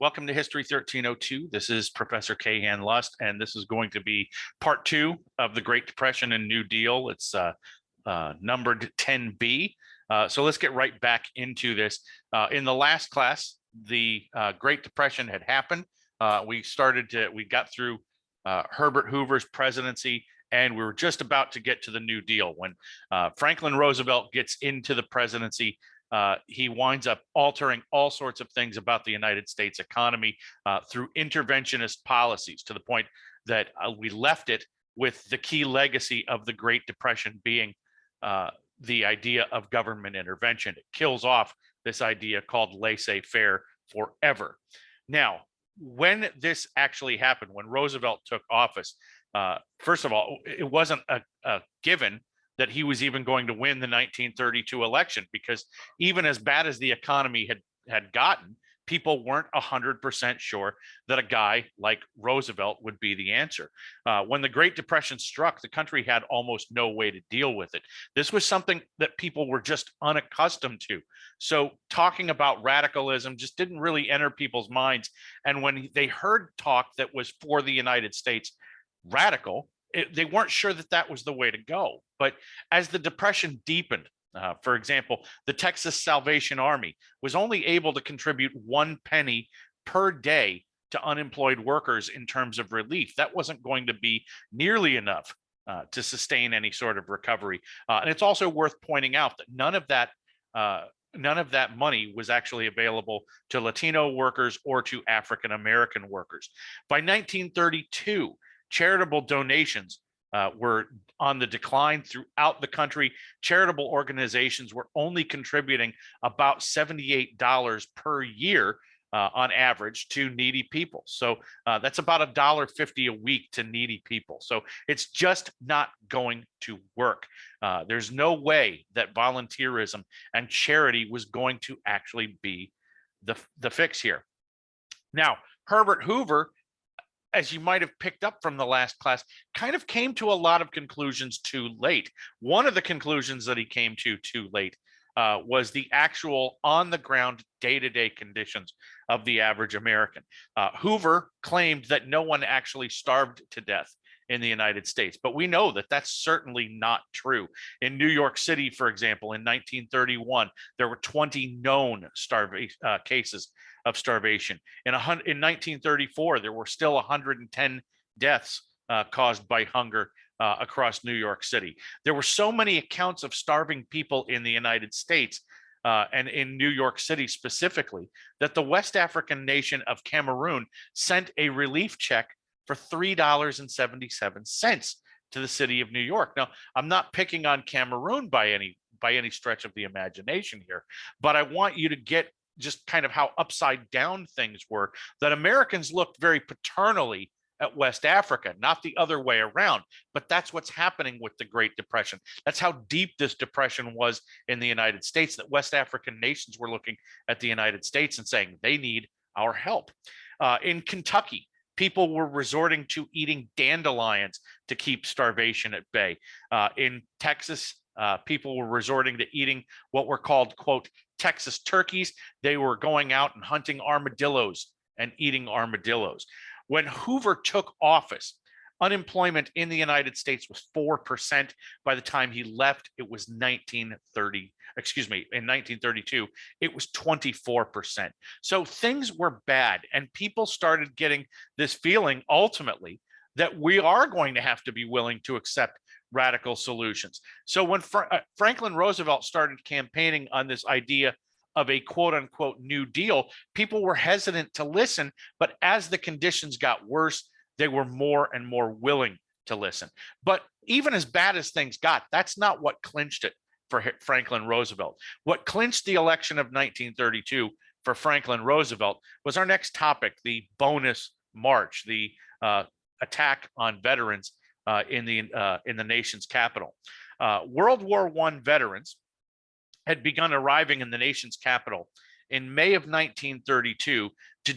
Welcome to History 1302. This is Professor Kahan Lust, and this is going to be part two of the Great Depression and New Deal. It's numbered 10B. So let's get right back into this. In the last class, the Great Depression had happened. We got through Herbert Hoover's presidency, and we were just about to get to the New Deal when Franklin Roosevelt gets into the presidency. He winds up altering all sorts of things about the United States economy through interventionist policies, to the point that we left it with the key legacy of the Great Depression being the idea of government intervention. It kills off this idea called laissez-faire forever. Now, when this actually happened, when Roosevelt took office, first of all, it wasn't a given that he was even going to win the 1932 election, because even as bad as the economy had gotten, people weren't 100% sure that a guy like Roosevelt would be the answer. When the Great Depression struck, the country had almost no way to deal with it. This was something that people were just unaccustomed to. So talking about radicalism just didn't really enter people's minds. And when they heard talk that was for the United States radical, they weren't sure that that was the way to go. But as the Depression deepened, for example, the Texas Salvation Army was only able to contribute 1 penny per day to unemployed workers in terms of relief. That wasn't going to be nearly enough to sustain any sort of recovery. And it's also worth pointing out that none of that money was actually available to Latino workers or to African American workers. By 1932, charitable donations were on the decline throughout the country. Charitable organizations were only contributing about $78 per year on average to needy people. So that's about $1.50 a week to needy people. So it's just not going to work. There's no way that volunteerism and charity was going to actually be the fix here. Now, Herbert Hoover, as you might have picked up from the last class, kind of came to a lot of conclusions too late. One of the conclusions that he came to too late was the actual on-the-ground day-to-day conditions of the average American. Hoover claimed that no one actually starved to death in the United States, but we know that that's certainly not true. In New York City, for example, in 1931, there were 20 known cases of starvation. In 1934, there were still 110 deaths caused by hunger across New York City. There were so many accounts of starving people in the United States and in New York City specifically, that the West African nation of Cameroon sent a relief check for $3.77 to the city of New York. Now, I'm not picking on Cameroon by any stretch of the imagination here, but I want you to get just kind of how upside down things were, that Americans looked very paternally at West Africa, not the other way around. But that's what's happening with the Great Depression. That's how deep this depression was in the United States, that West African nations were looking at the United States and saying they need our help. In Kentucky, people were resorting to eating dandelions to keep starvation at bay. In Texas, people were resorting to eating what were called, quote, Texas turkeys. They were going out and hunting armadillos and eating armadillos. When Hoover took office, unemployment in the United States was 4%. By the time he left, it was in 1932, it was 24%. So things were bad, and people started getting this feeling ultimately that we are going to have to be willing to accept radical solutions. So when Franklin Roosevelt started campaigning on this idea of a quote unquote New Deal, people were hesitant to listen, but as the conditions got worse, they were more and more willing to listen. But even as bad as things got, that's not what clinched it for Franklin Roosevelt. What clinched the election of 1932 for Franklin Roosevelt was our next topic, the bonus march, the attack on veterans in the nation's capital. World War I veterans had begun arriving in the nation's capital in May of 1932 to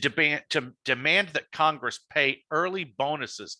demand that Congress pay early bonuses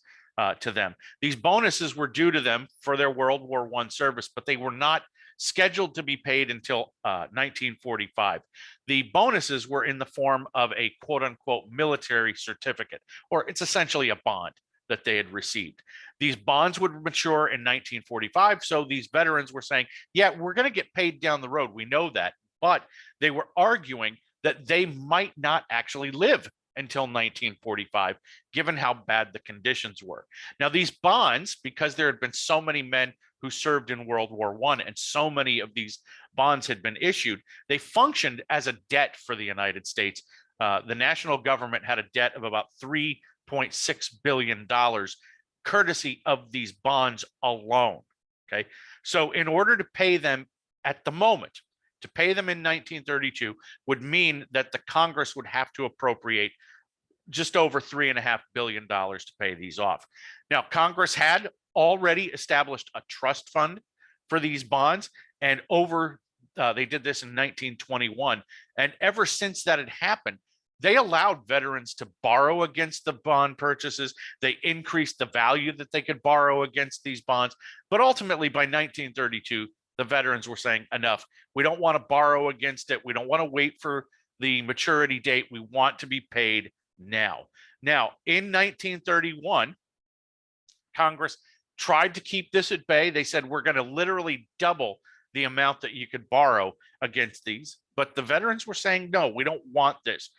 to them. These bonuses were due to them for their World War I service, but they were not scheduled to be paid until 1945. The bonuses were in the form of a quote unquote military certificate, or it's essentially a bond that they had received. These bonds would mature in 1945. So these veterans were saying, yeah, we're going to get paid down the road. We know that. But they were arguing that they might not actually live until 1945, given how bad the conditions were. Now, these bonds, because there had been so many men who served in World War I and so many of these bonds had been issued, they functioned as a debt for the United States. The national government had a debt of about $3.6 billion, courtesy of these bonds alone. Okay. So, in order to pay them at the moment, to pay them in 1932 would mean that the Congress would have to appropriate just over $3.5 billion to pay these off. Now, Congress had already established a trust fund for these bonds, and they did this in 1921. And ever since that had happened, they allowed veterans to borrow against the bond purchases. They increased the value that they could borrow against these bonds. But ultimately, by 1932, the veterans were saying, enough. We don't want to borrow against it. We don't want to wait for the maturity date. We want to be paid now. Now, in 1931, Congress tried to keep this at bay. They said, we're going to literally double the amount that you could borrow against these. But the veterans were saying, no, we don't want this.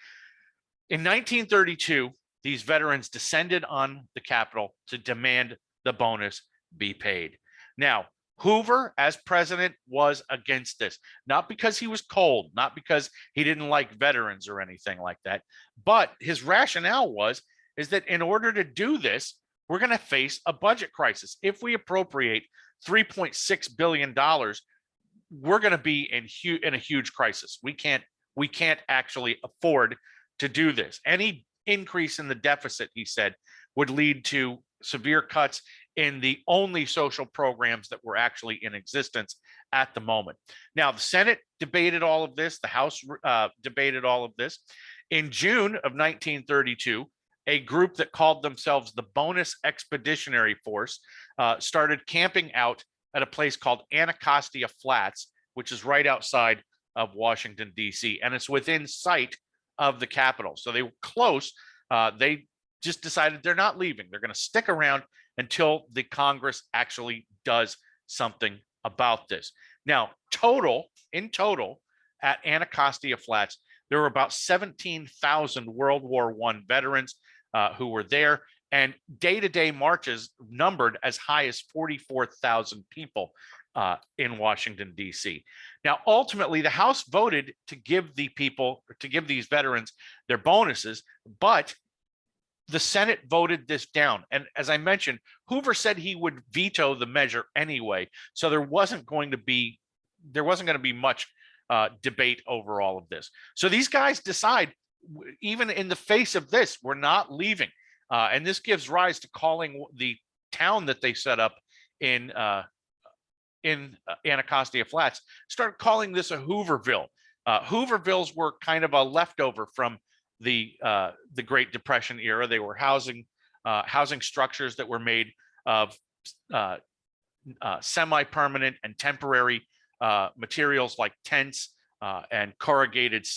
In 1932, these veterans descended on the Capitol to demand the bonus be paid. Now, Hoover, as president, was against this, not because he was cold, not because he didn't like veterans or anything like that, but his rationale is that in order to do this, we're going to face a budget crisis. If we appropriate $3.6 billion, we're going to be in a huge crisis. We can't actually afford to do this. Any increase in the deficit, he said, would lead to severe cuts in the only social programs that were actually in existence at the moment. Now, the Senate debated all of this. The House debated all of this. In June of 1932, a group that called themselves the Bonus Expeditionary Force started camping out at a place called Anacostia Flats, which is right outside of Washington, D.C., and it's within sight of the Capitol. So they were close. They just decided they're not leaving. They're going to stick around until the Congress actually does something about this. Now, in total, at Anacostia Flats, there were about 17,000 World War I veterans who were there, and day-to-day marches numbered as high as 44,000 people in Washington, D.C. Now, ultimately, the House voted to give these veterans their bonuses, but the Senate voted this down. And as I mentioned, Hoover said he would veto the measure anyway. So there wasn't going to be much debate over all of this. So these guys decide, even in the face of this, we're not leaving. And this gives rise to calling the town that they set up in Anacostia Flats, start calling this a Hooverville. Hoovervilles were kind of a leftover from the Great Depression era. They were housing structures that were made of semi-permanent and temporary materials like tents and corrugated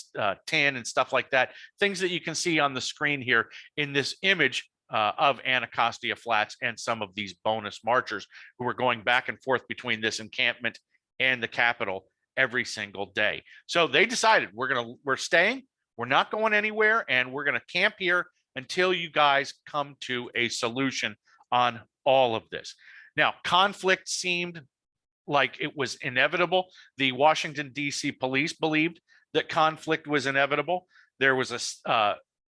tin and stuff like that. Things that you can see on the screen here in this image of Anacostia Flats and some of these bonus marchers who were going back and forth between this encampment and the Capitol every single day. So they decided we're staying. We're not going anywhere, and we're going to camp here until you guys come to a solution on all of this. Now, conflict seemed like it was inevitable. The Washington, D.C. police believed that conflict was inevitable. There was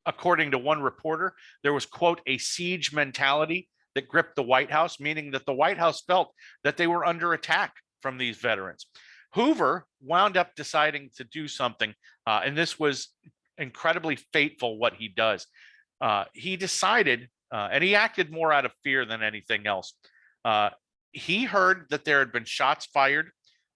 according to one reporter, there was, quote, a siege mentality that gripped the White House, meaning that the White House felt that they were under attack from these veterans. Hoover wound up deciding to do something, and this was incredibly fateful what he does. He decided, and he acted more out of fear than anything else. He heard that there had been shots fired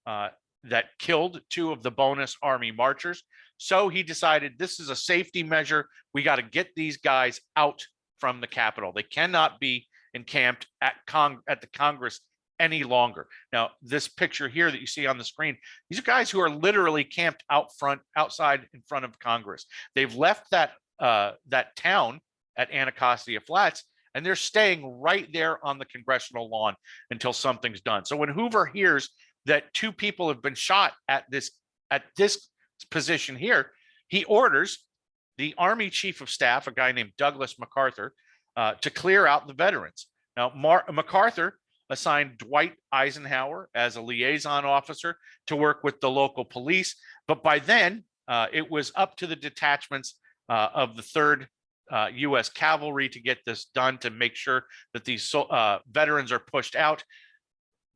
that killed two of the bonus Army marchers. So he decided this is a safety measure. We got to get these guys out from the Capitol. They cannot be encamped at the Congress any longer. Now, this picture here that you see on the screen, these are guys who are literally camped outside in front of Congress. They've left that town at Anacostia Flats, and they're staying right there on the congressional lawn until something's done. So when Hoover hears that 2 people have been shot at this position here, he orders the Army Chief of Staff, a guy named Douglas MacArthur, to clear out the veterans. Now, MacArthur assigned Dwight Eisenhower as a liaison officer to work with the local police, but by then it was up to the detachments of the 3rd U.S. Cavalry to get this done, to make sure that these veterans are pushed out.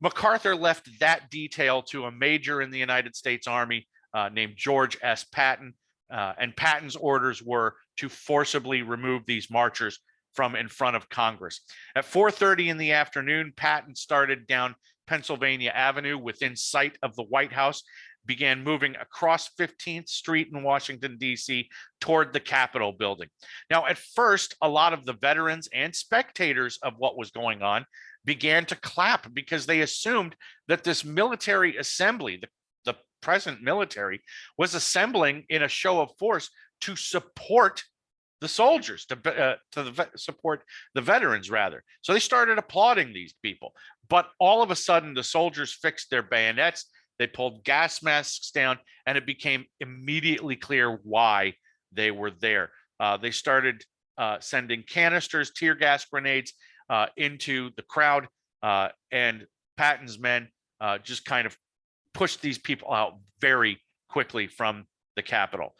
MacArthur left that detail to a major in the United States Army named George S. Patton, and Patton's orders were to forcibly remove these marchers from in front of Congress. At 4:30 in the afternoon, Patton started down Pennsylvania Avenue within sight of the White House, began moving across 15th Street in Washington, D.C. toward the Capitol building. Now, at first, a lot of the veterans and spectators of what was going on began to clap because they assumed that this military assembly, the present military, was assembling in a show of force to support the soldiers, to support the veterans, rather. So they started applauding these people. But all of a sudden, the soldiers fixed their bayonets, they pulled gas masks down, and it became immediately clear why they were there. They started sending canisters, tear gas grenades into the crowd, and Patton's men just kind of pushed these people out very quickly from the Capitol.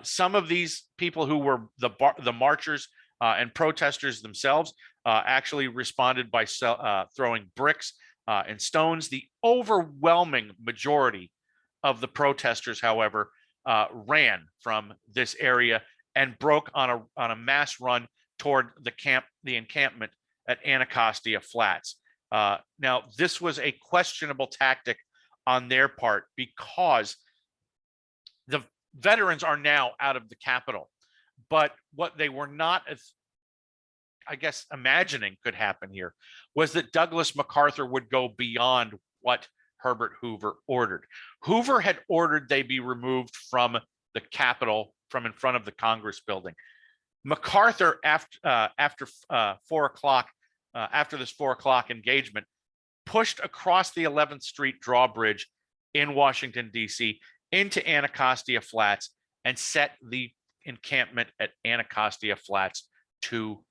Some of these people who were the marchers and protesters themselves actually responded by throwing bricks and stones. The overwhelming majority of the protesters, however, ran from this area and broke on a mass run toward the encampment at Anacostia Flats. Now, this was a questionable tactic on their part because the veterans are now out of the Capitol. But what they were not, I guess, imagining could happen here was that Douglas MacArthur would go beyond what Herbert Hoover ordered. Hoover had ordered they be removed from the Capitol, from in front of the Congress building. MacArthur, after 4 o'clock, after this 4 o'clock engagement, pushed across the 11th Street drawbridge in Washington, D.C., into Anacostia Flats, and set the encampment at Anacostia Flats to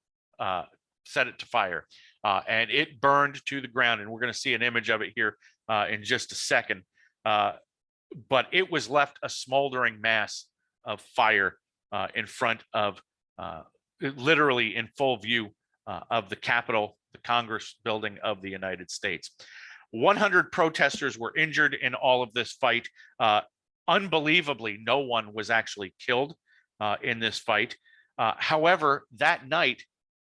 set it to fire. And it burned to the ground. And we're going to see an image of it here in just a second. But it was left a smoldering mass of fire in front of, literally in full view of the Capitol, the Congress building of the United States. 100 protesters were injured in all of this fight. Unbelievably, no one was actually killed in this fight. However, that night,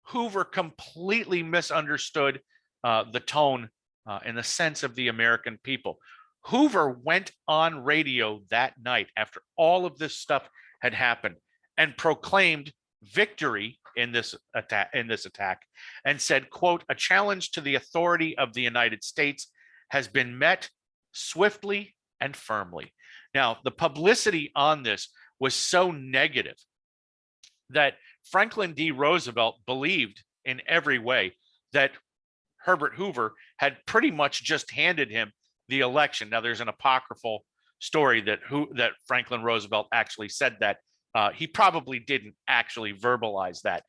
Hoover completely misunderstood the tone and the sense of the American people. Hoover went on radio that night after all of this stuff had happened and proclaimed victory in this attack, and said, quote, "A challenge to the authority of the United States has been met swiftly and firmly." Now, the publicity on this was so negative that Franklin D. Roosevelt believed in every way that Herbert Hoover had pretty much just handed him the election. Now, there's an apocryphal story that Franklin Roosevelt actually said that. He probably didn't actually verbalize that.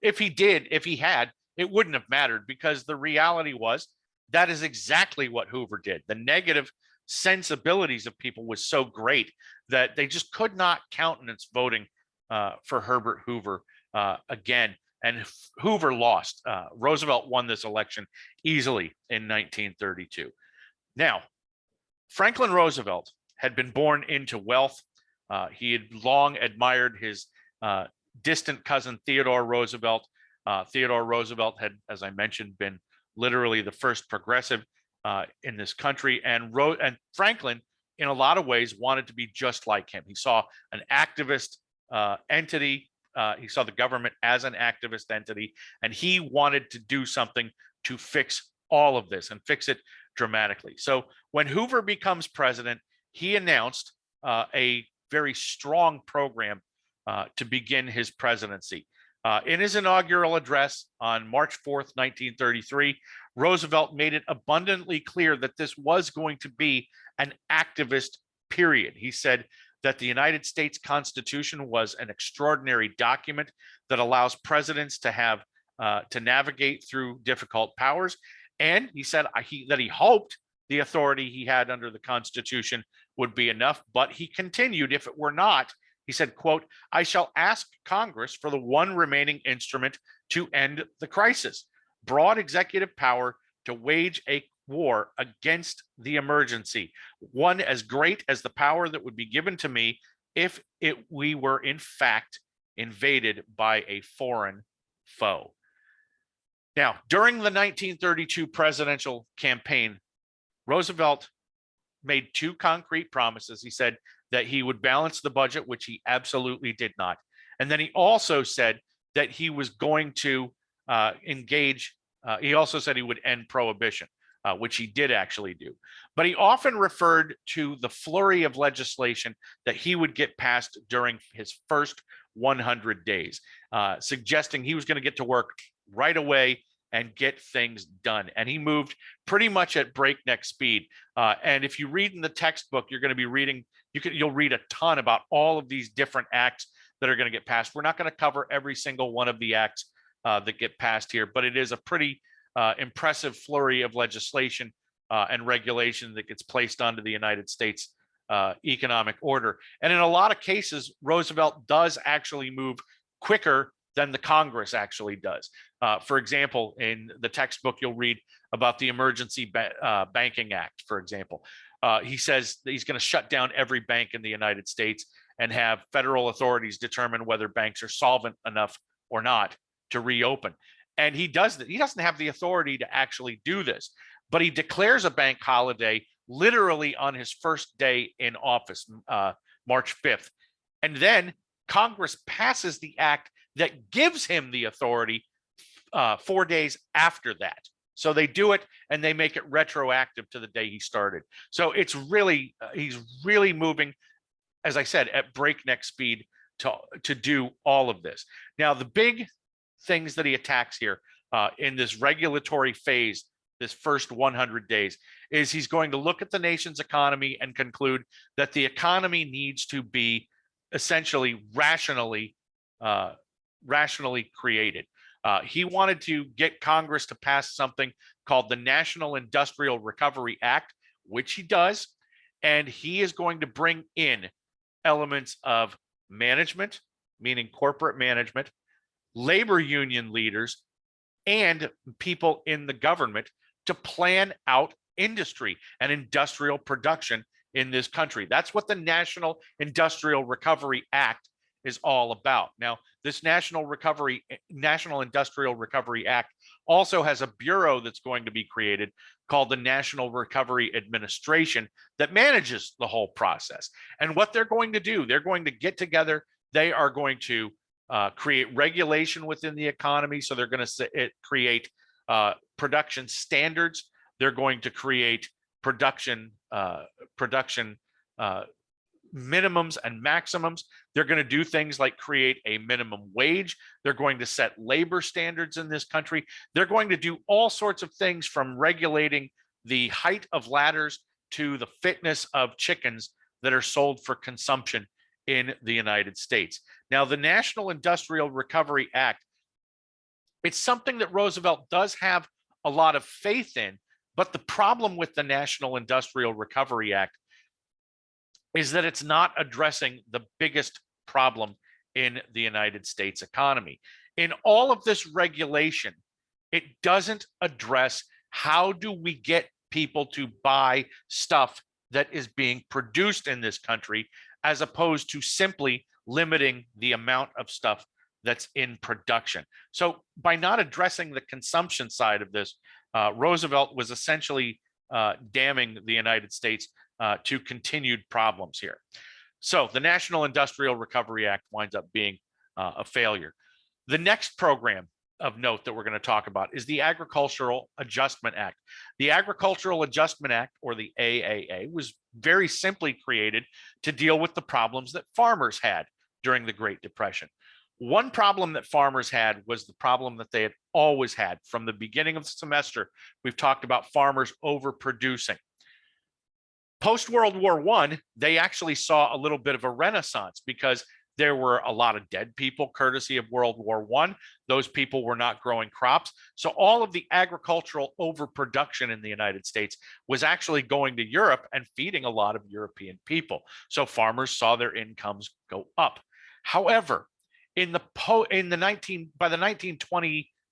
If he had, it wouldn't have mattered, because the reality was that is exactly what Hoover did. The negative sensibilities of people was so great that they just could not countenance voting for Herbert Hoover again. And Hoover lost. Roosevelt won this election easily in 1932. Now, Franklin Roosevelt had been born into wealth. He had long admired his distant cousin, Theodore Roosevelt. Theodore Roosevelt had, as I mentioned, been literally the first progressive in this country. And Franklin, in a lot of ways, wanted to be just like him. He saw an activist entity. He saw the government as an activist entity, and he wanted to do something to fix all of this and fix it dramatically. So when Hoover becomes president, he announced a very strong program to begin his presidency. In his inaugural address on March 4th, 1933, Roosevelt made it abundantly clear that this was going to be an activist period. He said that the United States Constitution was an extraordinary document that allows presidents to have to navigate through difficult powers. And he said that he hoped the authority he had under the Constitution would be enough, but he continued, if it were not, he said, quote, "I shall ask Congress for the one remaining instrument to end the crisis, broad executive power to wage a war against the emergency, one as great as the power that would be given to me if we were in fact invaded by a foreign foe." Now, during the 1932 presidential campaign, Roosevelt made two concrete promises. He said that he would balance the budget, which he absolutely did not. And then he also said that he was going to he also said he would end prohibition, which he did actually do. But he often referred to the flurry of legislation that he would get passed during his first 100 days, suggesting he was going to get to work right away and get things done. And he moved pretty much at breakneck speed. And if you read in the textbook, you're going to be reading, you'll read a ton about all of these different acts that are going to get passed. We're not going to cover every single one of the acts that get passed here, but it is a pretty impressive flurry of legislation and regulation that gets placed onto the United States economic order. And in a lot of cases, Roosevelt does actually move quicker than the Congress actually does. For example, in the textbook, you'll read about the Emergency Banking Act, for example. He says that he's going to shut down every bank in the United States and have federal authorities determine whether banks are solvent enough or not to reopen. And he does that. He doesn't have the authority to actually do this, but he declares a bank holiday literally on his first day in office, March 5th. And then Congress passes the act that gives him the authority 4 days after that. So they do it and they make it retroactive to the day he started. So it's really, he's really moving, as I said, at breakneck speed to do all of this. Now, the big things that he attacks here in this regulatory phase, this first 100 days, is he's going to look at the nation's economy and conclude that the economy needs to be essentially rationally created. He wanted to get Congress to pass something called the National Industrial Recovery Act, which he does, and he is going to bring in elements of management, meaning corporate management, labor union leaders, and people in the government to plan out industry and industrial production in this country. That's what the National Industrial Recovery Act is all about. Now, this National Industrial Recovery Act also has a bureau that's going to be created called the National Recovery Administration that manages the whole process. And what they're going to do, they're going to get together, they are going to create regulation within the economy. So they're going to create production standards. They're going to create production minimums and maximums. They're going to do things like create a minimum wage. They're going to set labor standards in this country. They're going to do all sorts of things, from regulating the height of ladders to the fitness of chickens that are sold for consumption in the United States. Now, the National Industrial Recovery Act, it's something that Roosevelt does have a lot of faith in, but the problem with the National Industrial Recovery Act is that it's not addressing the biggest problem in the United States economy. In all of this regulation, it doesn't address how do we get people to buy stuff that is being produced in this country, as opposed to simply limiting the amount of stuff that's in production. So by not addressing the consumption side of this, Roosevelt was essentially damning the United States to continued problems here. So the National Industrial Recovery Act winds up being a failure. The next program of note that we're going to talk about is the Agricultural Adjustment Act. The Agricultural Adjustment Act, or the AAA, was very simply created to deal with the problems that farmers had during the Great Depression. One problem that farmers had was the problem that they had always had from the beginning of the semester. We've talked about farmers overproducing. Post World War I, they actually saw a little bit of a renaissance because there were a lot of dead people courtesy of World War I. Those people were not growing crops. So all of the agricultural overproduction in the United States was actually going to Europe and feeding a lot of European people. So farmers saw their incomes go up. However, by the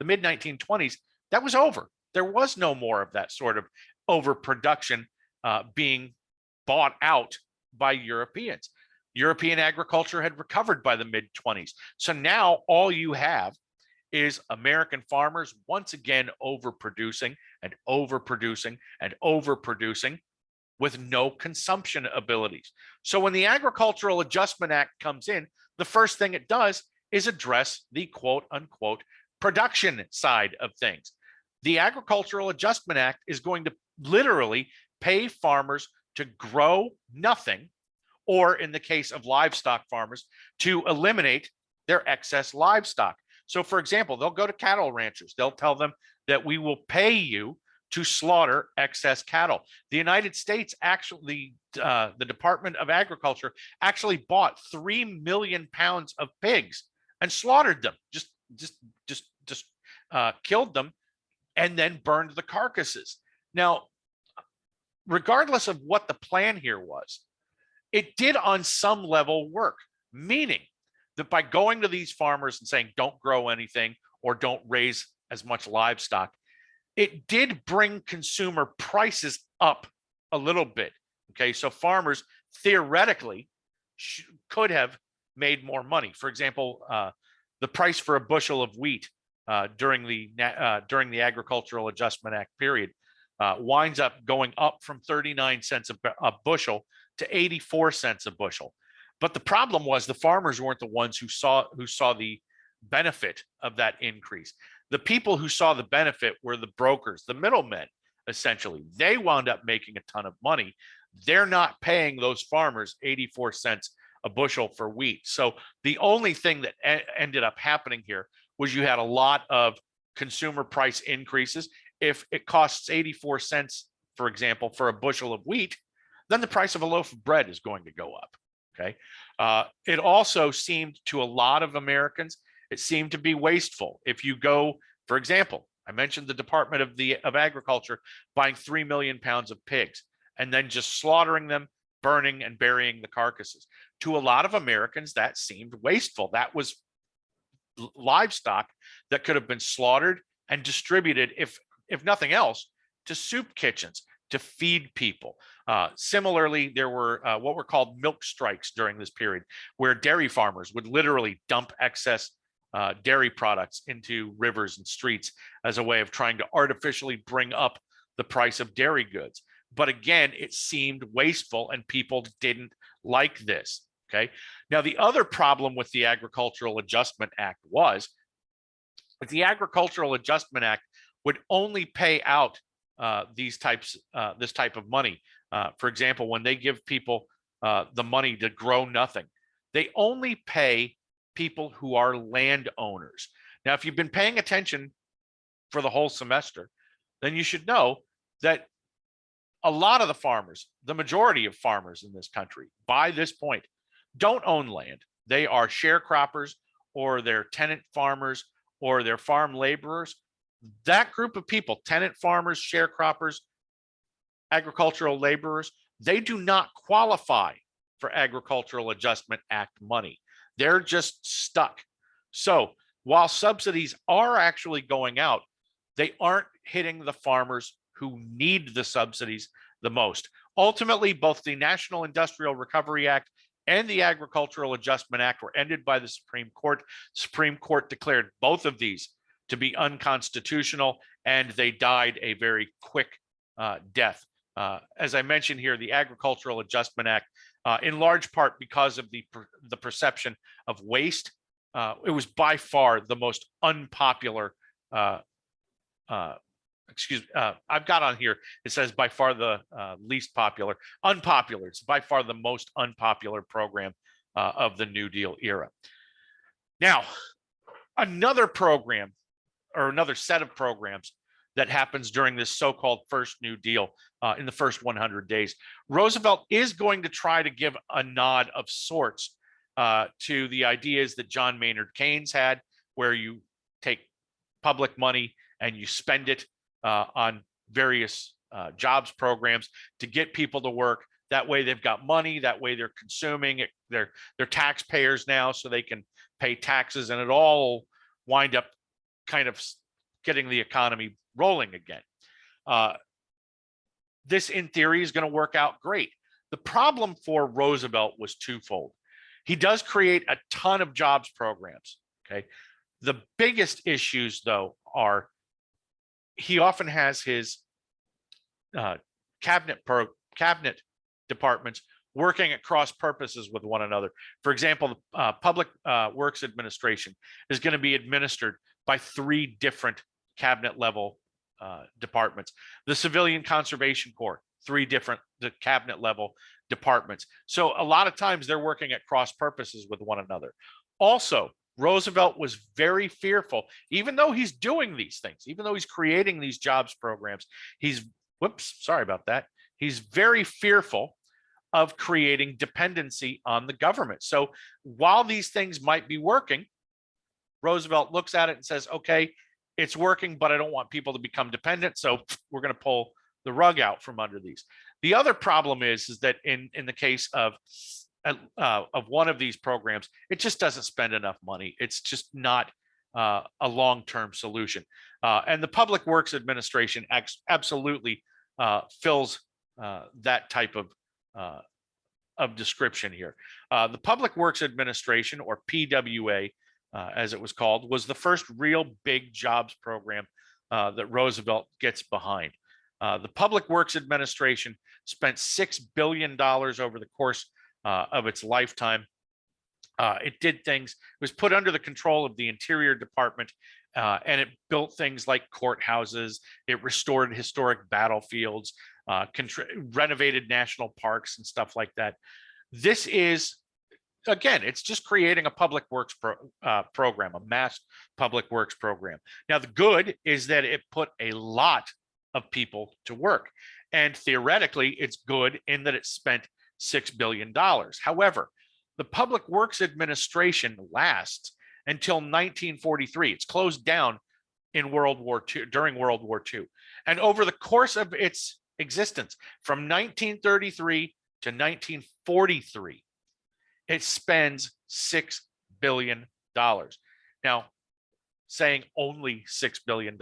mid 1920s, that was over. There was no more of that sort of overproduction being bought out by Europeans. European agriculture had recovered by the mid 20s. So now all you have is American farmers once again overproducing and overproducing and overproducing with no consumption abilities. So when the Agricultural Adjustment Act comes in, the first thing it does is address the quote unquote production side of things. The Agricultural Adjustment Act is going to literally pay farmers to grow nothing, or in the case of livestock farmers, to eliminate their excess livestock. So for example, they'll go to cattle ranchers. They'll tell them that we will pay you to slaughter excess cattle. The United States actually, the Department of Agriculture actually bought 3 million pounds of pigs and slaughtered them, just killed them and then burned the carcasses. Now, regardless of what the plan here was, it did on some level work, meaning that by going to these farmers and saying, don't grow anything or don't raise as much livestock, it did bring consumer prices up a little bit. Okay, so farmers theoretically could have made more money. For example, the price for a bushel of wheat during the Agricultural Adjustment Act period winds up going up from 39 cents a bushel to 84 cents a bushel. But the problem was the farmers weren't the ones who saw the benefit of that increase. The people who saw the benefit were the brokers, the middlemen, essentially. They wound up making a ton of money. They're not paying those farmers 84 cents a bushel for wheat. So the only thing that ended up happening here was you had a lot of consumer price increases. If it costs 84 cents, for example, for a bushel of wheat, then the price of a loaf of bread is going to go up. Okay. It also seemed to a lot of Americans, it seemed to be wasteful. If you go, for example, I mentioned the Department of Agriculture buying 3 million pounds of pigs and then just slaughtering them, burning and burying the carcasses. To a lot of Americans, that seemed wasteful. That was livestock that could have been slaughtered and distributed, if nothing else, to soup kitchens to feed people. Similarly, there were what were called milk strikes during this period, where dairy farmers would literally dump excess dairy products into rivers and streets as a way of trying to artificially bring up the price of dairy goods. But again, it seemed wasteful and people didn't like this. Okay. Now, the other problem with the Agricultural Adjustment Act was that the Agricultural Adjustment Act would only pay out this type of money. For example, when they give people the money to grow nothing, they only pay people who are landowners. Now, if you've been paying attention for the whole semester, then you should know that a lot of the farmers, the majority of farmers in this country, by this point, don't own land. They are sharecroppers, or they're tenant farmers, or they're farm laborers. That group of people, tenant farmers, sharecroppers, agricultural laborers, they do not qualify for Agricultural Adjustment Act money. They're just stuck. So while subsidies are actually going out, they aren't hitting the farmers who need the subsidies the most. Ultimately, both the National Industrial Recovery Act and the Agricultural Adjustment Act were ended by the Supreme Court. The Supreme Court declared both of these to be unconstitutional, and they died a very quick death. As I mentioned here, the Agricultural Adjustment Act, in large part because of the perception of waste it was by far the most unpopular. Uh, uh, excuse me, I've got on here, it says by far the least popular, unpopular. It's by far the most unpopular program of the New Deal era. Now, another program or another set of programs that happens during this so-called first New Deal in the first 100 days. Roosevelt is going to try to give a nod of sorts to the ideas that John Maynard Keynes had, where you take public money and you spend it on various jobs programs to get people to work. That way they've got money, that way they're consuming it. They're taxpayers now, so they can pay taxes, and it all wind up kind of getting the economy rolling again. This, in theory, is going to work out great. The problem for Roosevelt was twofold. He does create a ton of jobs programs. Okay. The biggest issues, though, are he often has his cabinet departments working at cross purposes with one another. For example, the Public Works Administration is going to be administered by 3 different cabinet level departments. The Civilian Conservation Corps, 3 different cabinet level departments. So a lot of times they're working at cross purposes with one another. Also, Roosevelt was very fearful, even though he's doing these things, even though he's creating these jobs programs, he's very fearful of creating dependency on the government. So while these things might be working, Roosevelt looks at it and says, okay, it's working, but I don't want people to become dependent. So we're going to pull the rug out from under these. The other problem is that in the case of one of these programs, it just doesn't spend enough money. It's just not a long-term solution. And the Public Works Administration absolutely fills that type of description here. The Public Works Administration, or PWA, as it was called, was the first real big jobs program that Roosevelt gets behind. The Public Works Administration spent $6 billion over the course of its lifetime. It did things, it was put under the control of the Interior Department, and it built things like courthouses, it restored historic battlefields, renovated national parks and stuff like that. This is, again, it's just creating a public works program, a mass public works program. Now, the good is that it put a lot of people to work. And theoretically, it's good in that it spent $6 billion. However, the Public Works Administration lasts until 1943. It's closed down in World War II, during World War II. And over the course of its existence, from 1933 to 1943, it spends $6 billion. Now, saying only $6 billion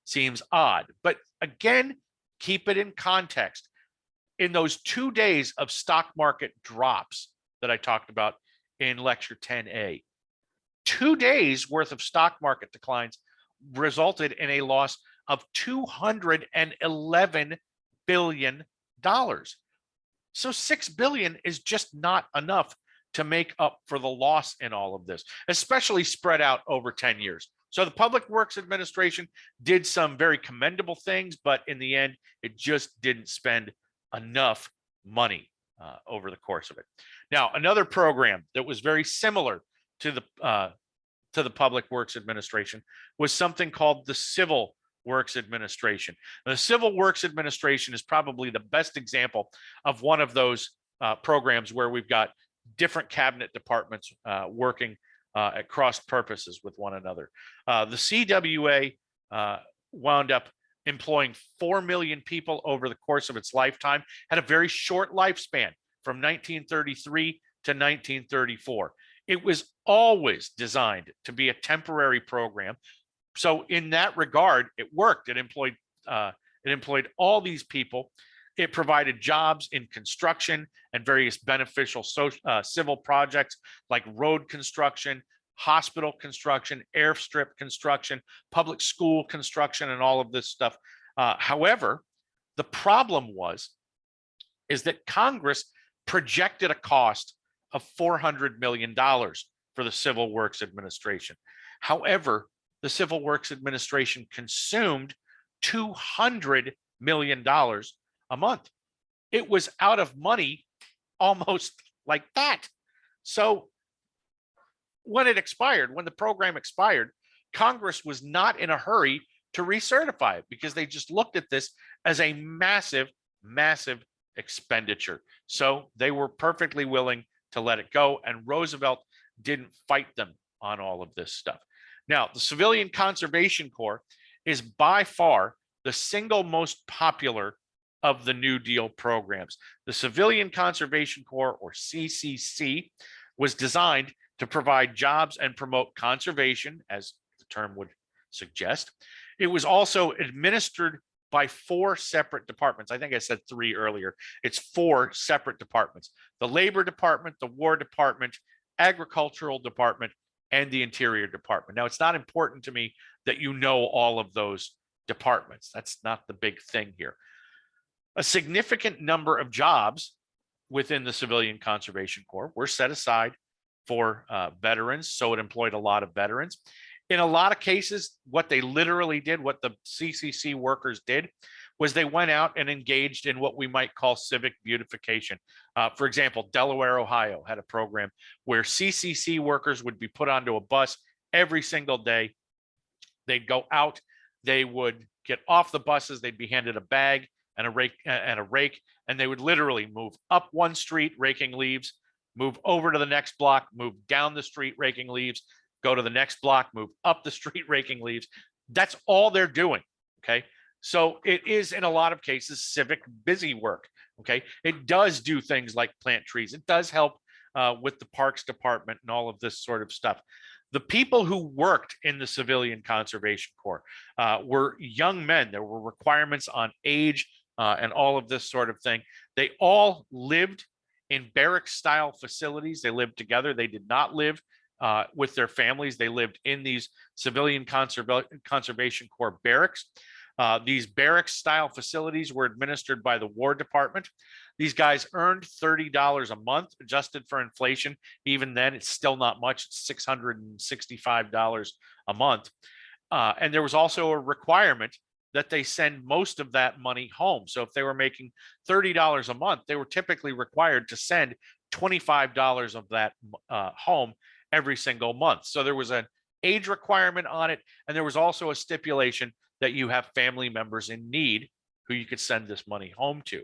seems odd, but again, keep it in context. In those 2 days of stock market drops that I talked about in lecture 10A, 2 days worth of stock market declines resulted in a loss of $211 billion. So $6 billion is just not enough to make up for the loss in all of this, especially spread out over 10 years. So the Public Works Administration did some very commendable things, but in the end, it just didn't spend enough money over the course of it. Now, another program that was very similar to the Public Works Administration was something called the Civil Works Administration. The Civil Works Administration is probably the best example of one of those programs where we've got different cabinet departments working at cross purposes with one another. The CWA wound up employing 4 million people over the course of its lifetime, had a very short lifespan from 1933 to 1934. It was always designed to be a temporary program. So in that regard, it worked. It employed all these people. It provided jobs in construction and various beneficial civil projects like road construction, hospital construction, airstrip construction, public school construction, and all of this stuff. However, the problem is that Congress projected a cost of $400 million for the Civil Works Administration. However, the Civil Works Administration consumed $200 million a month. It was out of money almost like that. So when it expired, when the program expired, Congress was not in a hurry to recertify it because they just looked at this as a massive, massive expenditure. So they were perfectly willing to let it go. And Roosevelt didn't fight them on all of this stuff. Now, the Civilian Conservation Corps is by far the single most popular of the New Deal programs. The Civilian Conservation Corps, or CCC, was designed to provide jobs and promote conservation, as the term would suggest. It was also administered by 4 separate departments. I think I said 3 earlier. It's 4 separate departments: the Labor Department, the War Department, Agricultural Department, and the Interior Department. Now, it's not important to me that you know all of those departments. That's not the big thing here. A significant number of jobs within the Civilian Conservation Corps were set aside for veterans, so it employed a lot of veterans. In a lot of cases, what they literally did, what the CCC workers did, was they went out and engaged in what we might call civic beautification. For example, Delaware, Ohio had a program where CCC workers would be put onto a bus every single day. They'd go out, they would get off the buses, they'd be handed a bag and a rake, and they would literally move up one street raking leaves, move over to the next block, move down the street raking leaves, go to the next block, move up the street raking leaves. That's all they're doing, okay? So it is, in a lot of cases, civic busy work, okay? It does do things like plant trees. It does help with the Parks Department and all of this sort of stuff. The people who worked in the Civilian Conservation Corps were young men. There were requirements on age and all of this sort of thing. They all lived in barrack-style facilities. They lived together. They did not live with their families. They lived in these Civilian Conservation Corps barracks. These barracks-style facilities were administered by the War Department. These guys earned $30 a month, adjusted for inflation. Even then, it's still not much. It's $665 a month. And there was also a requirement that they send most of that money home. So if they were making $30 a month, they were typically required to send $25 of that home every single month. So there was an age requirement on it. And there was also a stipulation that you have family members in need who you could send this money home to.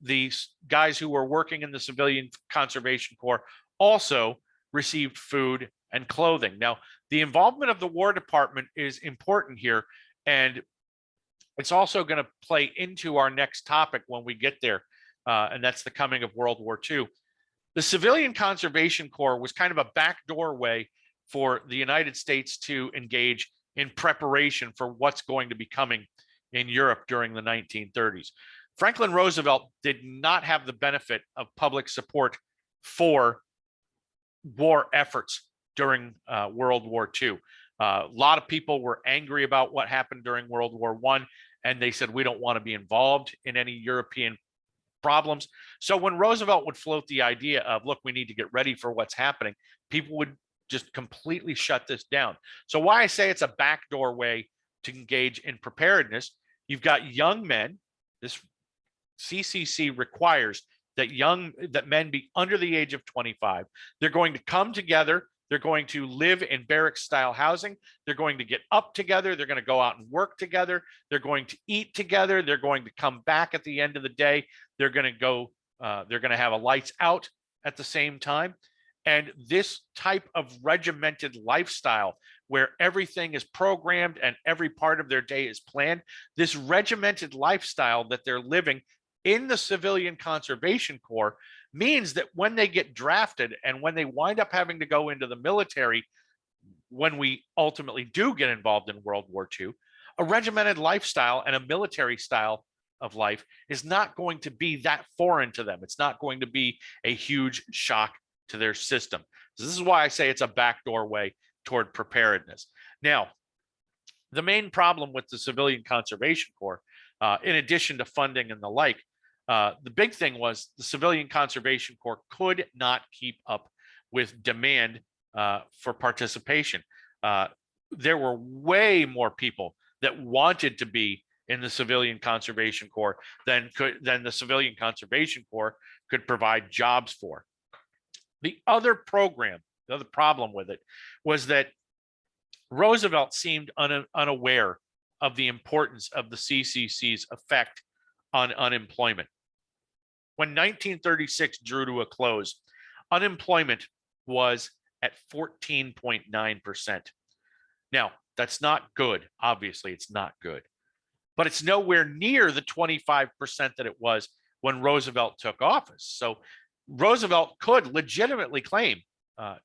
These guys who were working in the Civilian Conservation Corps also received food and clothing. Now, the involvement of the War Department is important here, and it's also going to play into our next topic when we get there, and that's the coming of World War II. The Civilian Conservation Corps was kind of a backdoor way for the United States to engage in preparation for what's going to be coming in Europe during the 1930s. Franklin Roosevelt did not have the benefit of public support for war efforts during World War II. A lot of people were angry about what happened during World War I, and they said, we don't want to be involved in any European problems. So when Roosevelt would float the idea of, look, we need to get ready for what's happening, people would just completely shut this down. So why I say it's a backdoor way to engage in preparedness, you've got young men. This CCC requires that men be under the age of 25. They're going to come together. They're going to live in barrack-style housing. They're going to get up together. They're going to go out and work together. They're going to eat together. They're going to come back at the end of the day. They're going to go. They're going to have a lights out at the same time. And this type of regimented lifestyle where everything is programmed and every part of their day is planned, this regimented lifestyle that they're living in the Civilian Conservation Corps means that when they get drafted and when they wind up having to go into the military, when we ultimately do get involved in World War II, a regimented lifestyle and a military style of life is not going to be that foreign to them. It's not going to be a huge shock to their system. So this is why I say it's a backdoor way toward preparedness. Now, the main problem with the Civilian Conservation Corps, in addition to funding and the like, the big thing was the Civilian Conservation Corps could not keep up with demand for participation. There were way more people that wanted to be in the Civilian Conservation Corps than the Civilian Conservation Corps could provide jobs for. The other problem with it was that Roosevelt seemed unaware of the importance of the CCC's effect on unemployment. When 1936 drew to a close, unemployment was at 14.9%. Now, that's not good. Obviously, it's not good, but it's nowhere near the 25% that it was when Roosevelt took office. So Roosevelt could legitimately claim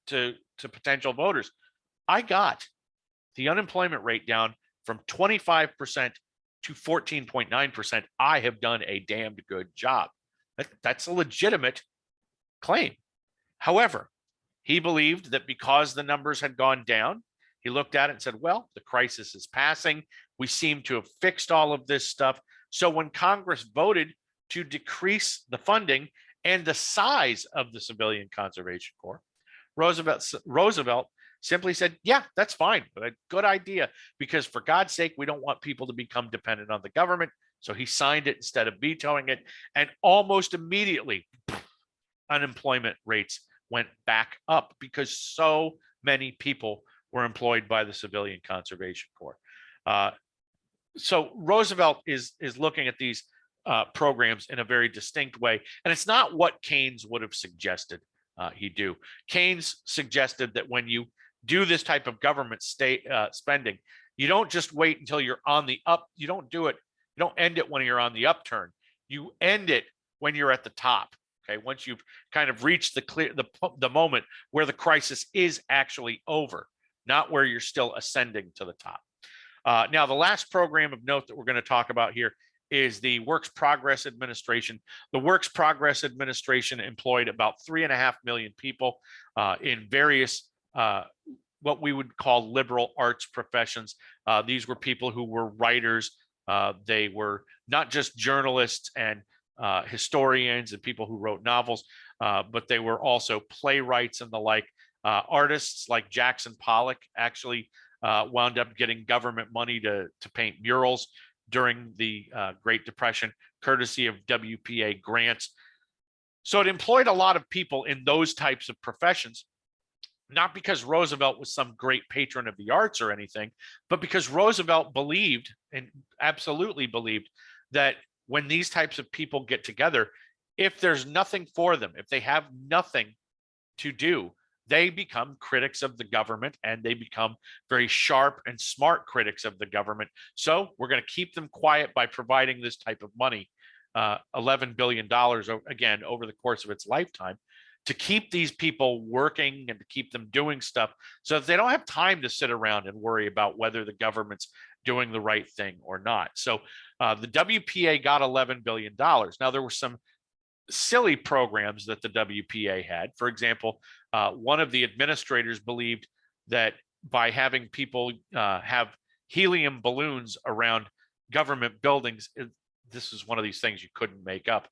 to potential voters, I got the unemployment rate down from 25% to 14.9%. I have done a damned good job. That's a legitimate claim. However, he believed that because the numbers had gone down, he looked at it and said, well, the crisis is passing. We seem to have fixed all of this stuff. So when Congress voted to decrease the funding and the size of the Civilian Conservation Corps, Roosevelt simply said, yeah, that's fine, but a good idea, because for God's sake, we don't want people to become dependent on the government. So he signed it instead of vetoing it. And almost immediately, unemployment rates went back up because so many people were employed by the Civilian Conservation Corps. So Roosevelt is looking at these programs in a very distinct way. And it's not what Keynes would have suggested he do. Keynes suggested that when you do this type of government spending, you don't just wait until you're on the up. You don't do it. You don't end it when you're on the upturn. You end it when you're at the top. Okay, once you've kind of reached the moment where the crisis is actually over, not where you're still ascending to the top. Now, the last program of note that we're going to talk about here is the Works Progress Administration. The Works Progress Administration employed about 3.5 million people in various what we would call liberal arts professions. These were people who were writers. They were not just journalists and historians and people who wrote novels, but they were also playwrights and the like. Artists like Jackson Pollock actually wound up getting government money to paint murals during the Great Depression, courtesy of WPA grants. So it employed a lot of people in those types of professions, not because Roosevelt was some great patron of the arts or anything, but because Roosevelt believed, and absolutely believed, that when these types of people get together, if there's nothing for them, if they have nothing to do, they become critics of the government, and they become very sharp and smart critics of the government. So we're going to keep them quiet by providing this type of money, $11 billion, again, over the course of its lifetime, to keep these people working and to keep them doing stuff so that they don't have time to sit around and worry about whether the government's doing the right thing or not. So the WPA got $11 billion. Now, there were some silly programs that the WPA had. For example, one of the administrators believed that by having people have helium balloons around government buildings, this is one of these things you couldn't make up.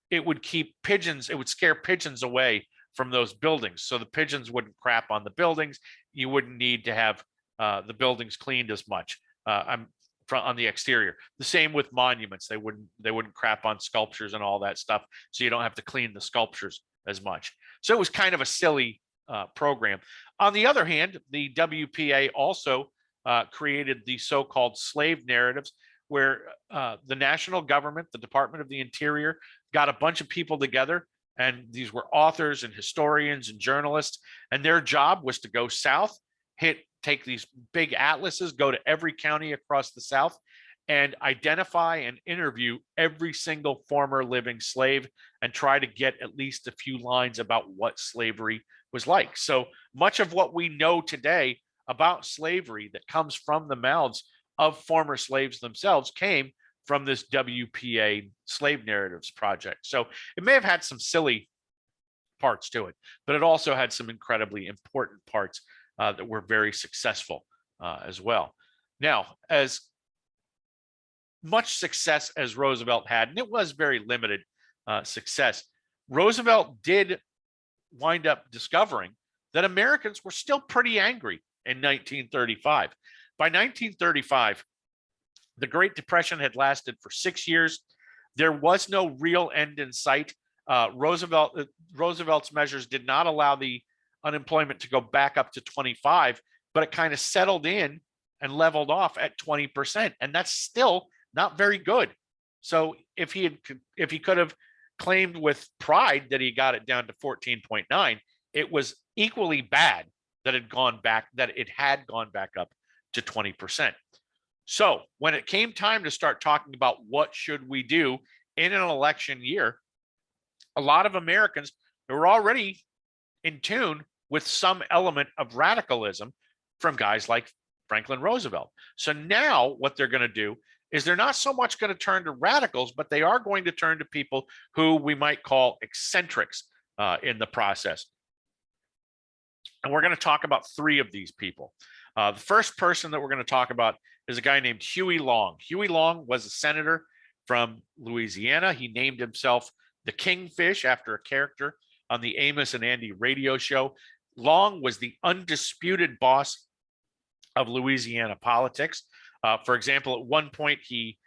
It would keep pigeons, it would scare pigeons away from those buildings. So the pigeons wouldn't crap on the buildings. You wouldn't need to have the buildings cleaned as much on the exterior. The same with monuments. They wouldn't crap on sculptures and all that stuff. So you don't have to clean the sculptures as much. So it was kind of a silly program. On the other hand, the WPA also created the so-called slave narratives, where the national government, the Department of the Interior, got a bunch of people together, and these were authors and historians and journalists, and their job was to go south, take these big atlases, go to every county across the South, and identify and interview every single former living slave and try to get at least a few lines about what slavery was like. So much of what we know today about slavery that comes from the mouths of former slaves themselves came from this WPA slave narratives project. So it may have had some silly parts to it, but it also had some incredibly important parts that were very successful as well. Now, as much success as Roosevelt had, and it was very limited success, Roosevelt did wind up discovering that Americans were still pretty angry in 1935. By 1935, the Great Depression had lasted for 6 years. There was no real end in sight. Roosevelt's measures did not allow the unemployment to go back up to 25, but it kind of settled in and leveled off at 20%, and that's still not very good. So if he could have claimed with pride that he got it down to 14.9, it was equally bad that it had gone back up to 20%. So when it came time to start talking about what should we do in an election year, a lot of Americans were already in tune with some element of radicalism from guys like Franklin Roosevelt. So now what they're going to do is they're not so much going to turn to radicals, but they are going to turn to people who we might call eccentrics in the process. And we're going to talk about three of these people. The first person that we're going to talk about is a guy named Huey Long. Huey Long was a senator from Louisiana. He named himself the Kingfish after a character on the Amos and Andy radio show. Long was the undisputed boss of Louisiana politics. For example, at one point, he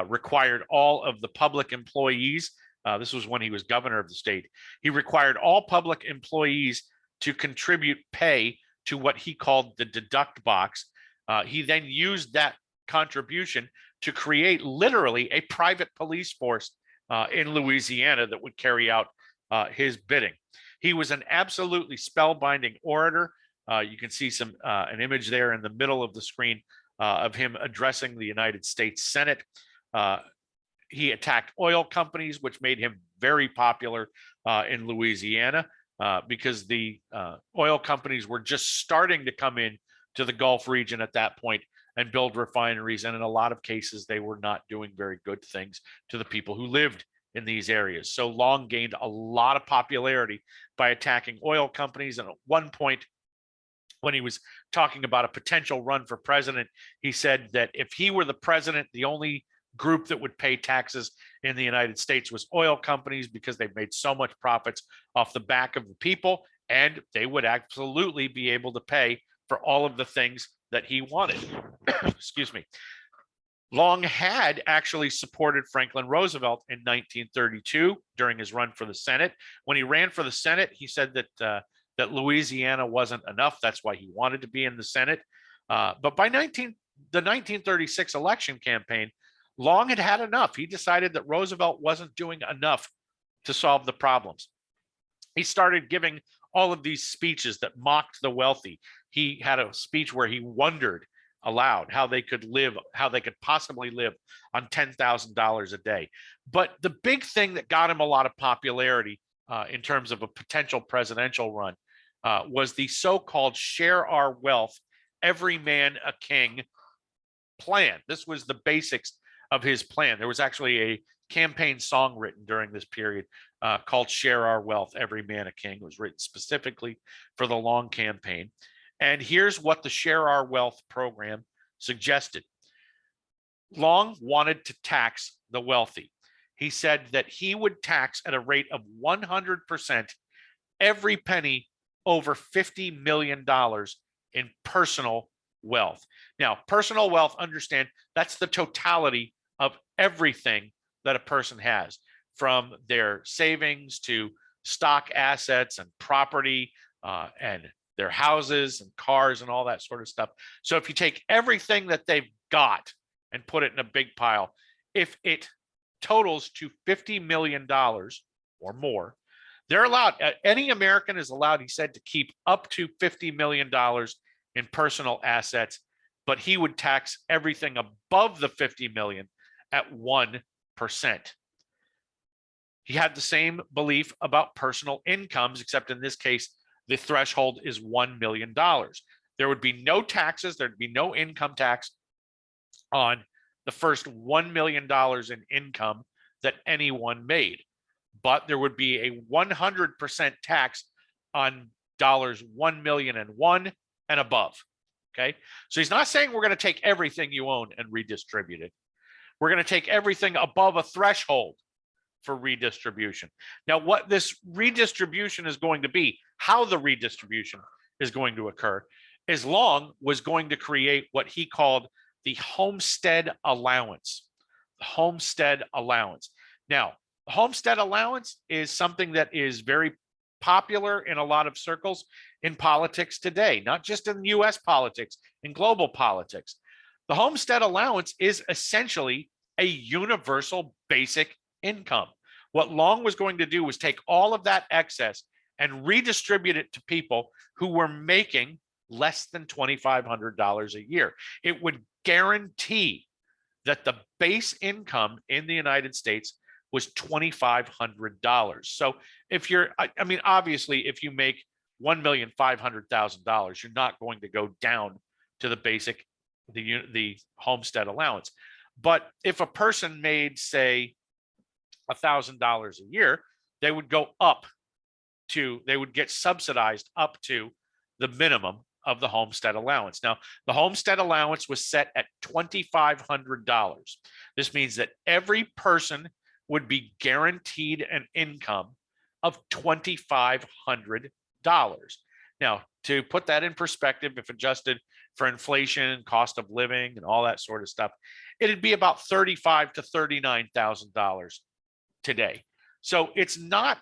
required all of the public employees, this was when he was governor of the state, he required all public employees to contribute pay to what he called the deduct box. He then used that contribution to create literally a private police force in Louisiana that would carry out his bidding. He was an absolutely spellbinding orator. You can see an image there in the middle of the screen of him addressing the United States Senate. He attacked oil companies, which made him very popular in Louisiana because the oil companies were just starting to come in to the Gulf region at that point and build refineries. And in a lot of cases, they were not doing very good things to the people who lived in these areas. So Long gained a lot of popularity by attacking oil companies. And at one point, when he was talking about a potential run for president, he said that if he were the president, the only group that would pay taxes in the United States was oil companies, because they've made so much profits off the back of the people, and they would absolutely be able to pay for all of the things that he wanted. Excuse me. Long had actually supported Franklin Roosevelt in 1932 during his run for the Senate. When he ran for the Senate, he said that that Louisiana wasn't enough. That's why he wanted to be in the Senate. But by the 1936 election campaign, Long had had enough. He decided that Roosevelt wasn't doing enough to solve the problems. He started giving all of these speeches that mocked the wealthy. He had a speech where he wondered aloud how they could possibly live on $10,000 a day. But the big thing that got him a lot of popularity in terms of a potential presidential run was the so-called share our wealth, every man a king plan. This was the basics of his plan. There was actually a campaign song written during this period called Share Our Wealth, Every Man a King. It was written specifically for the Long campaign. And here's what the Share Our Wealth program suggested. Long wanted to tax the wealthy. He said that he would tax at a rate of 100% every penny over $50 million in personal wealth. Now, personal wealth, understand, that's the totality of everything that a person has, from their savings to stock assets and property and their houses and cars and all that sort of stuff. So if you take everything that they've got and put it in a big pile, if it totals to $50 million or more, they're allowed, any American is allowed, he said, to keep up to $50 million in personal assets, but he would tax everything above the 50 million at 1%. He had the same belief about personal incomes, except in this case, the threshold is $1 million. There would be no taxes, there'd be no income tax on the first $1 million in income that anyone made. But there would be a 100% tax on dollars 1,000,001 and above. Okay. So he's not saying we're going to take everything you own and redistribute it. We're going to take everything above a threshold for redistribution. Now, what this redistribution is going to be, how the redistribution is going to occur, is Long was going to create what he called the homestead allowance. The homestead allowance. Now, the homestead allowance is something that is very popular in a lot of circles in politics today, not just in US politics, in global politics. The homestead allowance is essentially a universal basic income. What Long was going to do was take all of that excess and redistribute it to people who were making less than $2,500 a year. It would guarantee that the base income in the United States was $2,500. So if you're, I mean, obviously, if you make $1,500,000, you're not going to go down to the basic, the homestead allowance. But if a person made, say, $1,000 a year, they would go up to, they would get subsidized up to the minimum of the homestead allowance. Now, the homestead allowance was set at $2,500. This means that every person would be guaranteed an income of $2,500. Now, to put that in perspective, if adjusted for inflation, cost of living, and all that sort of stuff, it'd be about $35,000 to $39,000 today. So it's not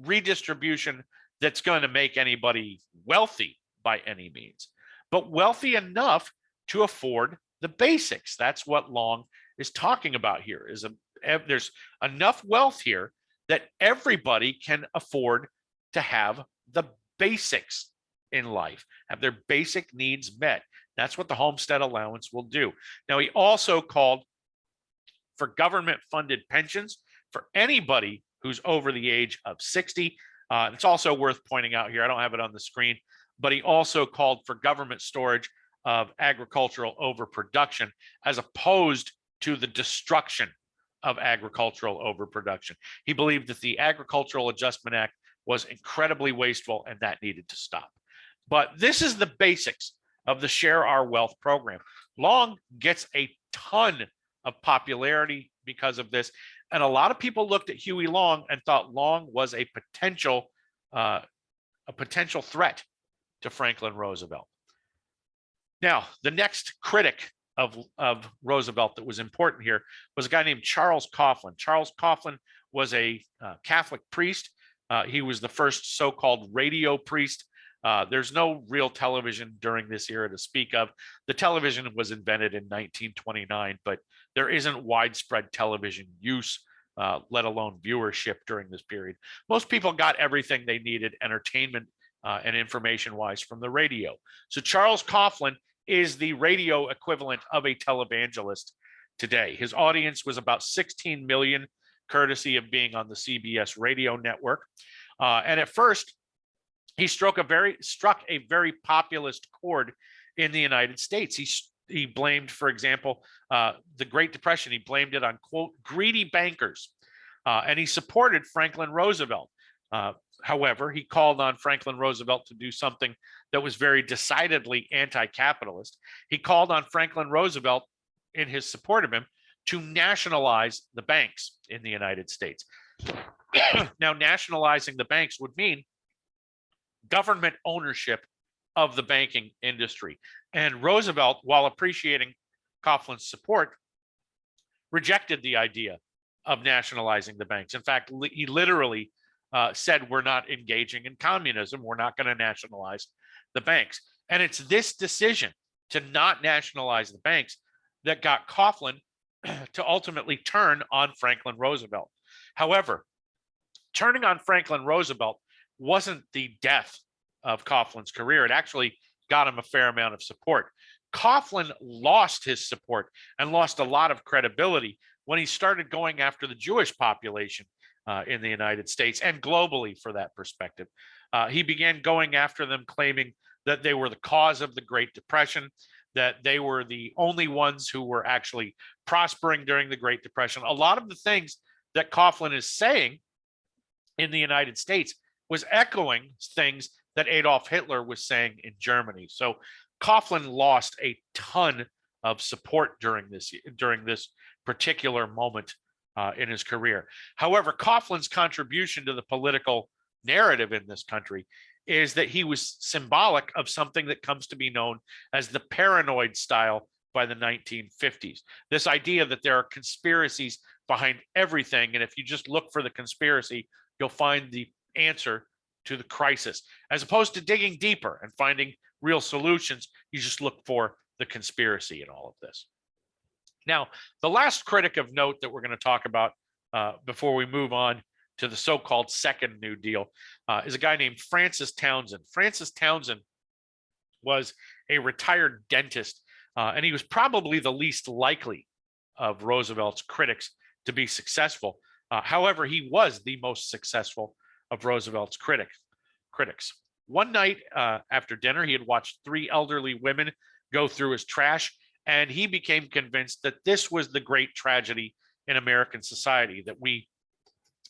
redistribution that's going to make anybody wealthy by any means, but wealthy enough to afford the basics. That's what Long is talking about here. There's enough wealth here that everybody can afford to have the basics in life, have their basic needs met. That's what the homestead allowance will do. Now, he also called for government-funded pensions for anybody who's over the age of 60. It's also worth pointing out here, I don't have it on the screen, but he also called for government storage of agricultural overproduction as opposed to the destruction of agricultural overproduction. He believed that the Agricultural Adjustment Act was incredibly wasteful and that needed to stop. But this is the basics of the Share Our Wealth program. Long gets a ton of popularity because of this. And a lot of people looked at Huey Long and thought Long was a potential threat to Franklin Roosevelt. Now, the next critic of Roosevelt that was important here was a guy named Charles Coughlin. Charles Coughlin was a Catholic priest. He was the first so-called radio priest. There's no real television during this era to speak of. The television was invented in 1929, but there isn't widespread television use, let alone viewership during this period. Most people got everything they needed, entertainment and information-wise, from the radio. So Charles Coughlin is the radio equivalent of a televangelist today. His audience was about 16 million, courtesy of being on the CBS radio network. And at first, he struck a very populist chord in the United States. He blamed, for example, the Great Depression. He blamed it on, quote, greedy bankers. And he supported Franklin Roosevelt. However, he called on Franklin Roosevelt to do something that was very decidedly anti-capitalist. He called on Franklin Roosevelt, in his support of him, to nationalize the banks in the United States. Now, nationalizing the banks would mean government ownership of the banking industry. And Roosevelt, while appreciating Coughlin's support, rejected the idea of nationalizing the banks. In fact, he literally said, we're not engaging in communism. We're not going to nationalize the banks. And it's this decision to not nationalize the banks that got Coughlin to ultimately turn on Franklin Roosevelt. However, turning on Franklin Roosevelt wasn't the death of Coughlin's career. It actually got him a fair amount of support. Coughlin lost his support and lost a lot of credibility when he started going after the Jewish population in the United States and globally, for that perspective. He began going after them, claiming that they were the cause of the Great Depression, that they were the only ones who were actually prospering during the Great Depression. A lot of the things that Coughlin is saying in the United States was echoing things that Adolf Hitler was saying in Germany. So Coughlin lost a ton of support during this particular moment in his career. However, Coughlin's contribution to the political narrative in this country is that he was symbolic of something that comes to be known as the paranoid style by the 1950s. This idea that there are conspiracies behind everything, and if you just look for the conspiracy, you'll find the answer to the crisis. As opposed to digging deeper and finding real solutions, you just look for the conspiracy in all of this. Now, the last critic of note that we're going to talk about before we move on to the so-called Second New Deal is a guy named Francis Townsend. Francis Townsend was a retired dentist, and he was probably the least likely of Roosevelt's critics to be successful. However, he was the most successful of Roosevelt's critics. One night after dinner, he had watched three elderly women go through his trash, and he became convinced that this was the great tragedy in American society, that we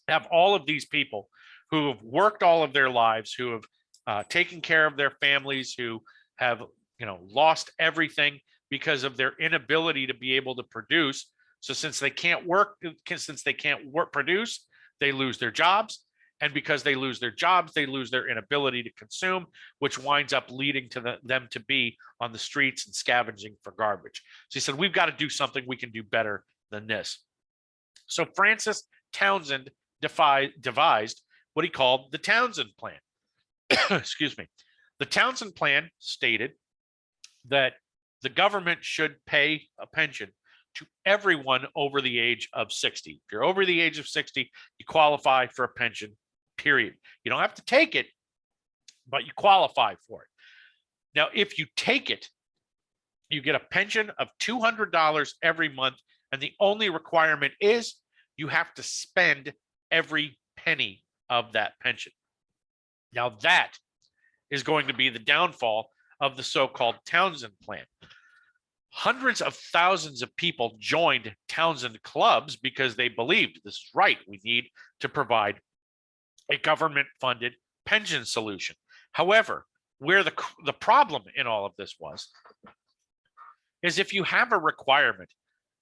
have all of these people who have worked all of their lives, who have taken care of their families, who have lost everything because of their inability to be able to produce. So since they can't produce, they lose their jobs. And because they lose their jobs, they lose their inability to consume, which winds up leading to them to be on the streets and scavenging for garbage. So he said, we've got to do something we can do better than this. So Francis Townsend devised what he called the Townsend Plan. Excuse me. The Townsend Plan stated that the government should pay a pension to everyone over the age of 60. If you're over the age of 60, you qualify for a pension, period. You don't have to take it, but you qualify for it. Now, if you take it, you get a pension of $200 every month, and the only requirement is you have to spend every penny of that pension. Now, that is going to be the downfall of the so-called Townsend Plan. Hundreds of thousands of people joined Townsend clubs because they believed this is right. We need to provide a government-funded pension solution. However, where the problem in all of this is if you have a requirement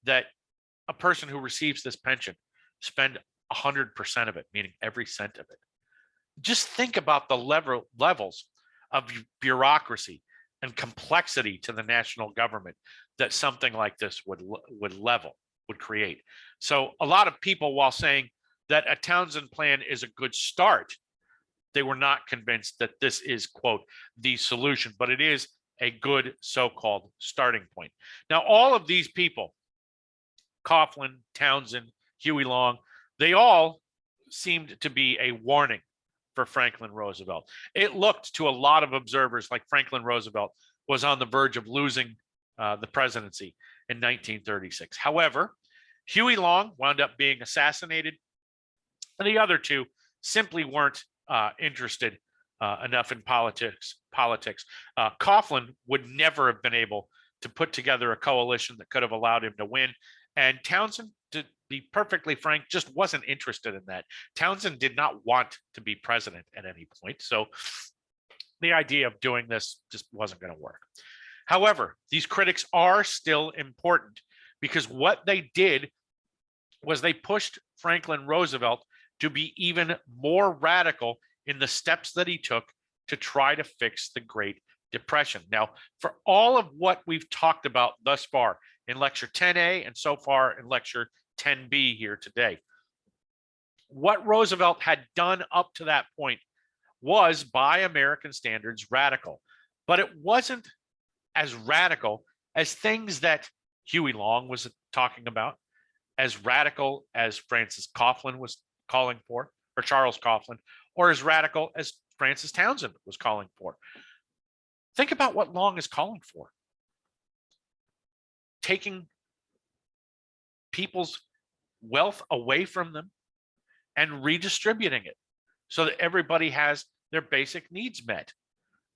that a person who receives this pension spend 100% of it, meaning every cent of it, just think about the levels of bureaucracy and complexity to the national government that something like this would create. So a lot of people, while saying that a Townsend Plan is a good start, they were not convinced that this is, quote, the solution, but it is a good so-called starting point. Now, all of these people, Coughlin, Townsend, Huey Long, they all seemed to be a warning for Franklin Roosevelt. It looked to a lot of observers like Franklin Roosevelt was on the verge of losing the presidency in 1936. However, Huey Long wound up being assassinated, and the other two simply weren't interested enough in politics. Coughlin would never have been able to put together a coalition that could have allowed him to win, and Townsend, to be perfectly frank, just wasn't interested in that. Townsend did not want to be president at any point, so the idea of doing this just wasn't going to work. However, these critics are still important because what they did was they pushed Franklin Roosevelt to be even more radical in the steps that he took to try to fix the Great Depression. Now, for all of what we've talked about thus far in Lecture 10A and so far in Lecture 10B here today, what Roosevelt had done up to that point was, by American standards, radical. But it wasn't as radical as things that Huey Long was talking about, as radical as Francis Coughlin was calling for, or Charles Coughlin, or as radical as Francis Townsend was calling for. Think about what Long is calling for. Taking people's wealth away from them and redistributing it so that everybody has their basic needs met.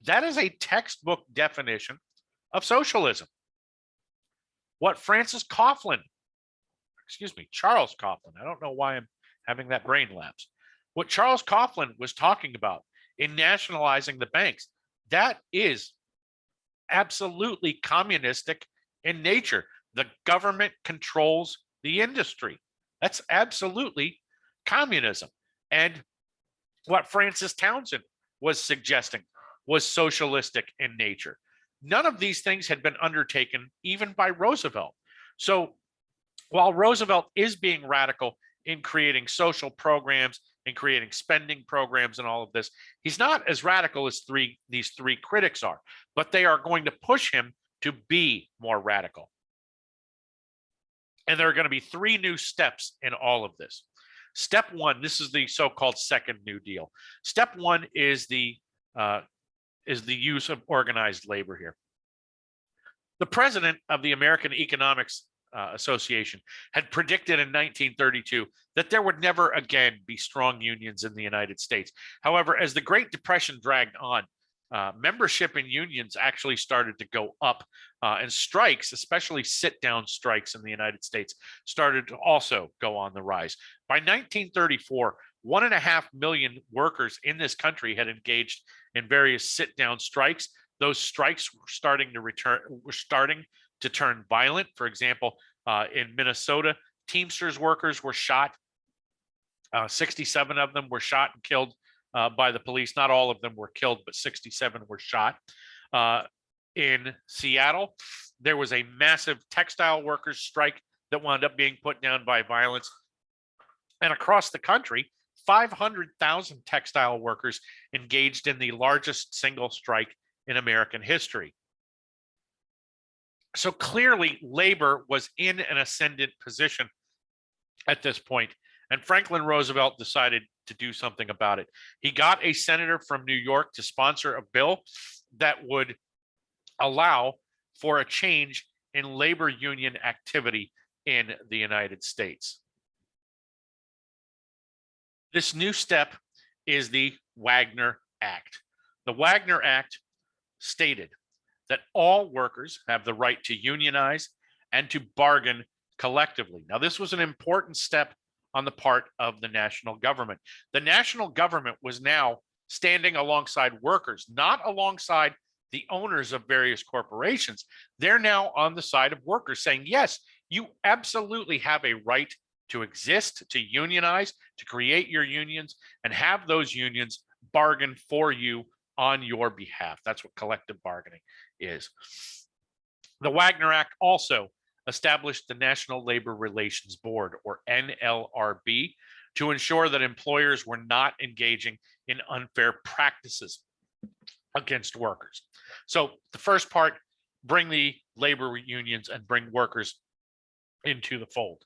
That is a textbook definition of socialism. What Charles Coughlin, I don't know why I'm having that brain lapse. What Charles Coughlin was talking about in nationalizing the banks, that is absolutely communistic in nature. The government controls the industry. That's absolutely communism. And what Francis Townsend was suggesting was socialistic in nature. None of these things had been undertaken even by Roosevelt. So while Roosevelt is being radical in creating social programs and creating spending programs and all of this, he's not as radical as these three critics are, but they are going to push him to be more radical. And there are going to be three new steps in all of this. Step one, this is the so-called second New Deal. Step one is the use of organized labor here. The president of the American Economics Association had predicted in 1932 that there would never again be strong unions in the United States. However, as the Great Depression dragged on, membership in unions actually started to go up, and strikes, especially sit-down strikes in the United States, started to also go on the rise. By 1934, 1.5 million workers in this country had engaged in various sit-down strikes. Those strikes were starting to turn violent. For example, in Minnesota, Teamsters workers were shot. 67 of them were shot and killed by the police. Not all of them were killed, but 67 were shot. In Seattle, there was a massive textile workers strike that wound up being put down by violence. And across the country, 500,000 textile workers engaged in the largest single strike in American history. So clearly, labor was in an ascendant position at this point, and Franklin Roosevelt decided to do something about it. He got a senator from New York to sponsor a bill that would allow for a change in labor union activity in the United States. This new step is the Wagner Act. The Wagner Act stated that all workers have the right to unionize and to bargain collectively. Now, this was an important step on the part of the national government. The national government was now standing alongside workers, not alongside the owners of various corporations. They're now on the side of workers, saying, yes, you absolutely have a right to exist, to unionize, to create your unions, and have those unions bargain for you on your behalf. That's what collective bargaining is. The Wagner Act also established the National Labor Relations Board, or NLRB, to ensure that employers were not engaging in unfair practices against workers. So the first part, bring the labor unions and bring workers into the fold.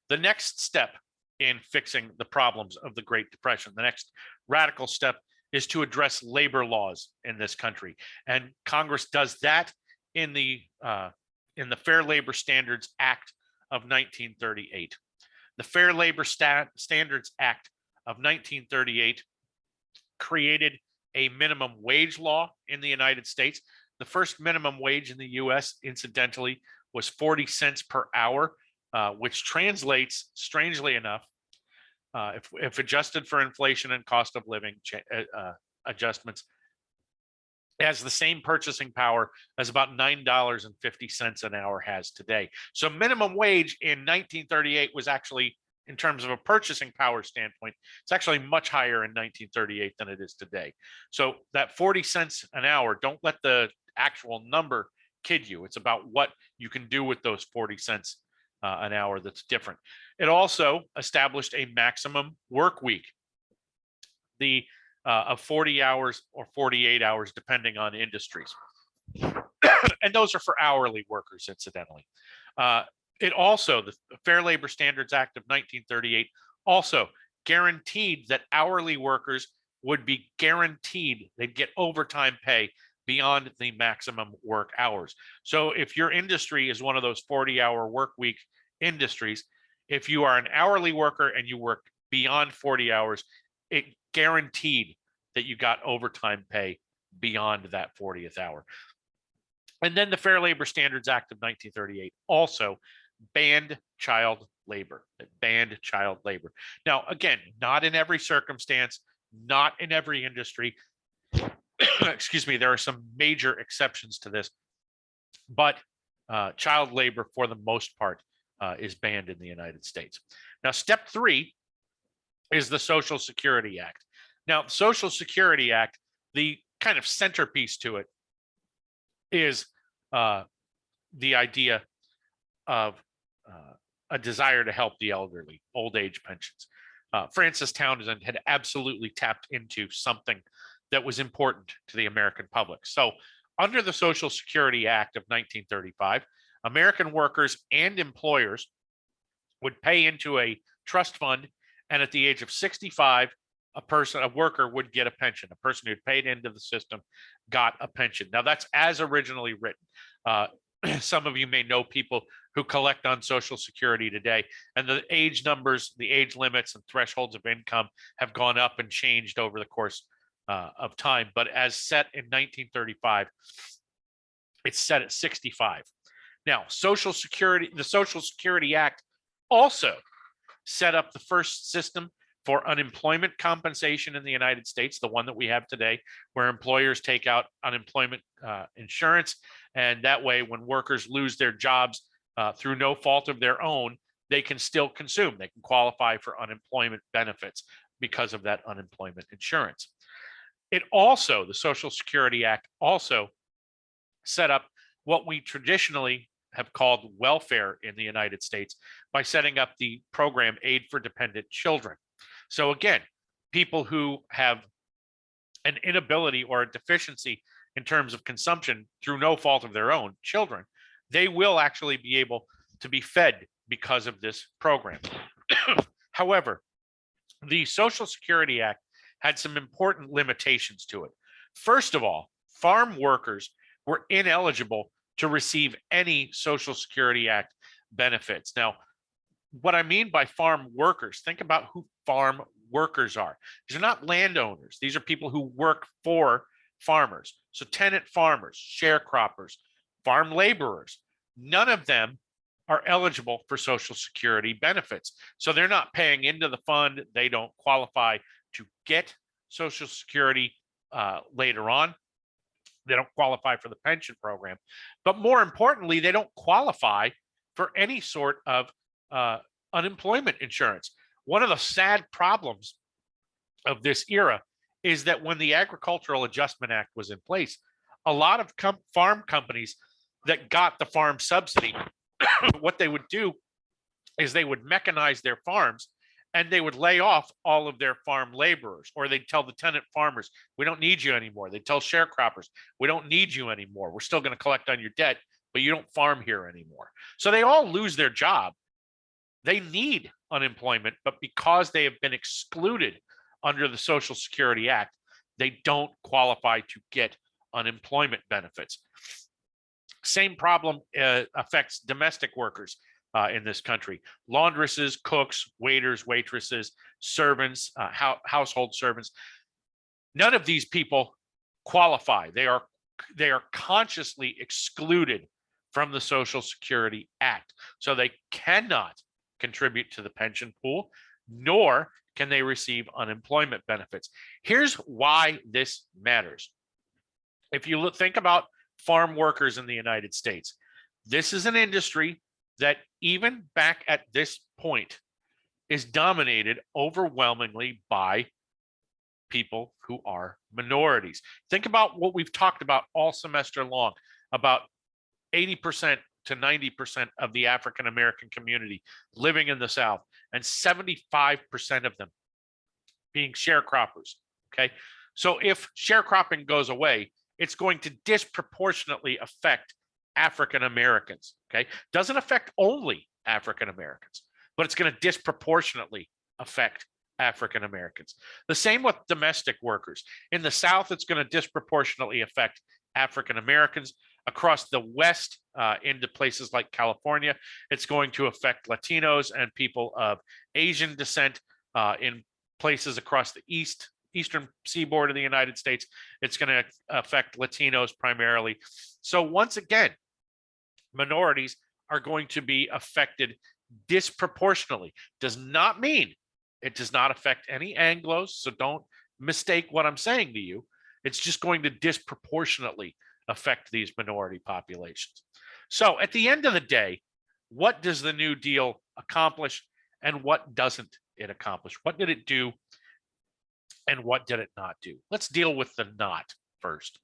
The next step in fixing the problems of the Great Depression, the next radical step, is to address labor laws in this country. And Congress does that in the Fair Labor Standards Act of 1938. The Fair Labor Standards Act of 1938 created a minimum wage law in the United States. The first minimum wage in the US, incidentally, was 40 cents per hour, which translates, strangely enough, if adjusted for inflation and cost of living adjustments, has the same purchasing power as about $9.50 an hour has today. So minimum wage in 1938 was actually, in terms of a purchasing power standpoint, it's actually much higher in 1938 than it is today. So that 40 cents an hour, don't let the actual number kid you. It's about what you can do with those 40 cents an hour that's different. It also established a maximum work week, of 40 hours or 48 hours, depending on industries. And those are for hourly workers, incidentally. It also, the Fair Labor Standards Act of 1938 also guaranteed that hourly workers would be guaranteed, they'd get overtime pay beyond the maximum work hours. So if your industry is one of those 40-hour work week industries, if you are an hourly worker and you work beyond 40 hours, it guaranteed that you got overtime pay beyond that 40th hour. And then the Fair Labor Standards Act of 1938 also banned child labor. It banned child labor. Now, again, not in every circumstance, not in every industry. Excuse me, there are some major exceptions to this, but child labor, for the most part, is banned in the United States. Now, step three is the Social Security Act. Now, the Social Security Act the kind of centerpiece to it is the idea of a desire to help the elderly, old age pensions. Francis Townsend had absolutely tapped into something that was important to the American public. So, under the Social Security Act of 1935, American workers and employers would pay into a trust fund, and at the age of 65, a worker would get a pension. A person who'd paid into the system got a pension. Now, that's as originally written. Some of you may know people who collect on Social Security today, and the age numbers, the age limits, and thresholds of income have gone up and changed over the course of time. But as set in 1935, it's set at 65. Now, the Social Security Act also set up the first system for unemployment compensation in the United States, the one that we have today, where employers take out unemployment insurance. And that way, when workers lose their jobs through no fault of their own, they can still consume. They can qualify for unemployment benefits because of that unemployment insurance. The Social Security Act also set up what we traditionally have called welfare in the United States by setting up the program Aid for Dependent Children. So again, people who have an inability or a deficiency in terms of consumption through no fault of their own, children, they will actually be able to be fed because of this program. However, the Social Security Act had some important limitations to it. First of all, farm workers were ineligible to receive any Social Security Act benefits. Now, what I mean by farm workers, think about who farm workers are. These are not landowners. These are people who work for farmers. So tenant farmers, sharecroppers, farm laborers, none of them are eligible for Social Security benefits. So they're not paying into the fund. They don't qualify to get Social Security later on. They don't qualify for the pension program. But more importantly, they don't qualify for any sort of unemployment insurance. One of the sad problems of this era is that when the Agricultural Adjustment Act was in place, a lot of farm companies that got the farm subsidy, what they would do is they would mechanize their farms and they would lay off all of their farm laborers, or they'd tell the tenant farmers, we don't need you anymore. They'd tell sharecroppers, we don't need you anymore. We're still going to collect on your debt, but you don't farm here anymore. So they all lose their job. They need unemployment, but because they have been excluded under the Social Security Act, they don't qualify to get unemployment benefits. Same problem affects domestic workers in this country. Laundresses, cooks, waiters, waitresses, servants, household servants. None of these people qualify. They are consciously excluded from the Social Security Act. So they cannot contribute to the pension pool, nor can they receive unemployment benefits. Here's why this matters. If you think about farm workers in the United States, this is an industry that even back at this point is dominated overwhelmingly by people who are minorities. Think about what we've talked about all semester long, about 80% to 90% of the African American community living in the South, and 75% of them being sharecroppers. Okay. So if sharecropping goes away, it's going to disproportionately affect African Americans. Okay. Doesn't affect only African Americans, but it's going to disproportionately affect African Americans. The same with domestic workers. In the South, it's going to disproportionately affect African Americans. Across the West, into places like California, it's going to affect Latinos and people of Asian descent. In places across the eastern seaboard of the United States, it's going to affect Latinos primarily. So once again, minorities are going to be affected disproportionately. Does not mean it does not affect any Anglos, so don't mistake what I'm saying to you. It's just going to disproportionately affect these minority populations. So at the end of the day, what does the New Deal accomplish and what doesn't it accomplish? What did it do And what did it not do? Let's deal with the not first.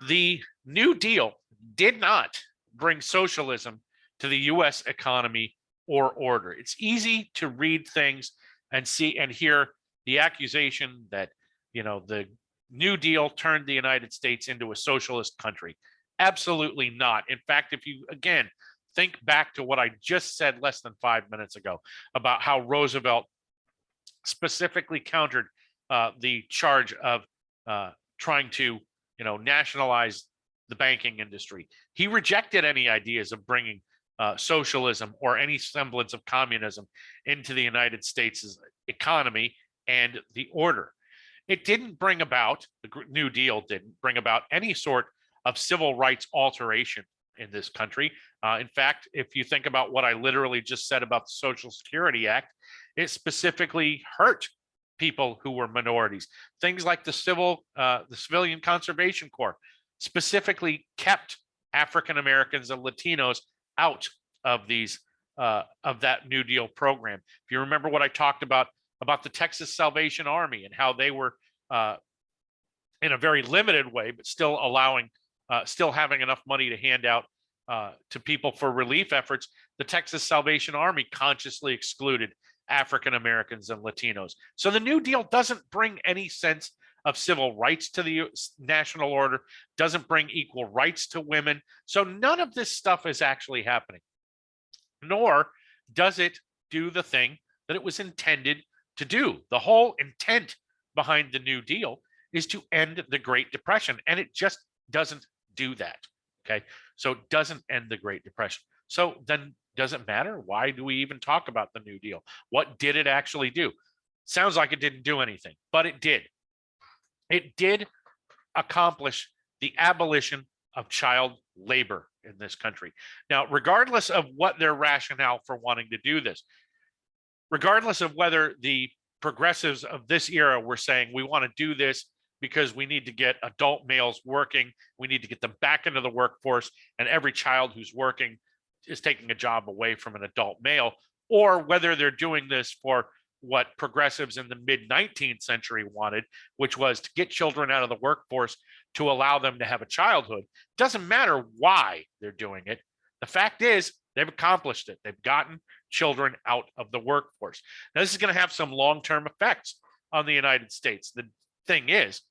The New Deal did not bring socialism to the US economy or order. It's easy to read things and see and hear the accusation that, the New Deal turned the United States into a socialist country. Absolutely not. In fact, if you, again, think back to what I just said less than 5 minutes ago about how Roosevelt specifically countered the charge of trying to, nationalize the banking industry. He rejected any ideas of bringing socialism or any semblance of communism into the United States' economy and the order. It didn't bring about, the New Deal didn't bring about any sort of civil rights alteration in this country. In fact, if you think about what I literally just said about the Social Security Act, it specifically hurt people who were minorities. Things like the Civilian Conservation Corps specifically kept African Americans and Latinos out of these of that New Deal program. If you remember what I talked about the Texas Salvation Army and how they were in a very limited way, but still still having enough money to hand out to people for relief efforts, the Texas Salvation Army consciously excluded African Americans and Latinos. So the New Deal doesn't bring any sense of civil rights to the national order, doesn't bring equal rights to women. So none of this stuff is actually happening, nor does it do the thing that it was intended to do. The whole intent behind the New Deal is to end the Great Depression, and it just doesn't do that. Okay, so it doesn't end the Great Depression. So then does it matter? Why do we even talk about the New Deal? What did it actually do? Sounds like it didn't do anything, but it did. It did accomplish the abolition of child labor in this country. Now, regardless of what their rationale for wanting to do this, regardless of whether the progressives of this era were saying we want to do this because we need to get adult males working, we need to get them back into the workforce, and every child who's working is taking a job away from an adult male, or whether they're doing this for what progressives in the mid-19th century wanted, which was to get children out of the workforce to allow them to have a childhood. Doesn't matter why they're doing it. The fact is, they've accomplished it. They've gotten children out of the workforce. Now, this is going to have some long-term effects on the United States. The thing is,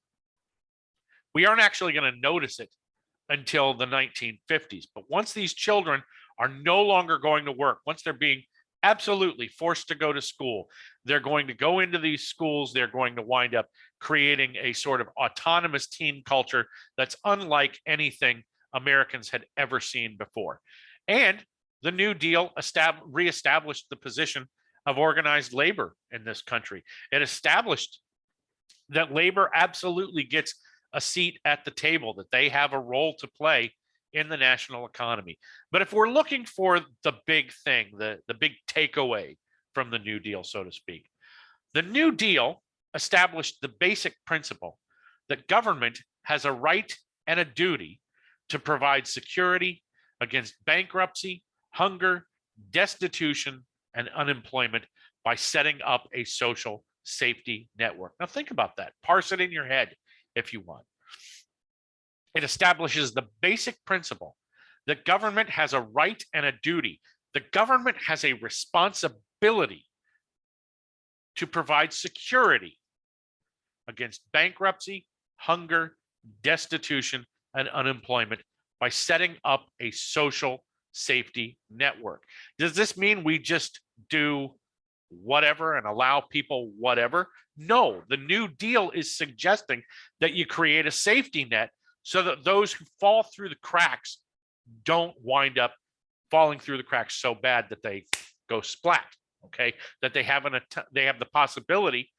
we aren't actually going to notice it until the 1950s. But once these children are no longer going to work, once they're being absolutely forced to go to school, they're going to go into these schools, they're going to wind up creating a sort of autonomous teen culture that's unlike anything Americans had ever seen before. And the New Deal reestablished the position of organized labor in this country. It established that labor absolutely gets a seat at the table, that they have a role to play in the national economy. But if we're looking for the big thing, the big takeaway from the New Deal, so to speak, the New Deal established the basic principle that government has a right and a duty to provide security against bankruptcy, hunger, destitution, and unemployment by setting up a social safety network. Now think about that. Parse it in your head if you want. It establishes the basic principle that government has a right and a duty. The government has a responsibility to provide security against bankruptcy, hunger, destitution, and unemployment by setting up a social safety network. Does this mean we just do whatever and allow people whatever? No, the New Deal is suggesting that you create a safety net so that those who fall through the cracks don't wind up falling through the cracks so bad that they go splat, okay? That they have the possibility,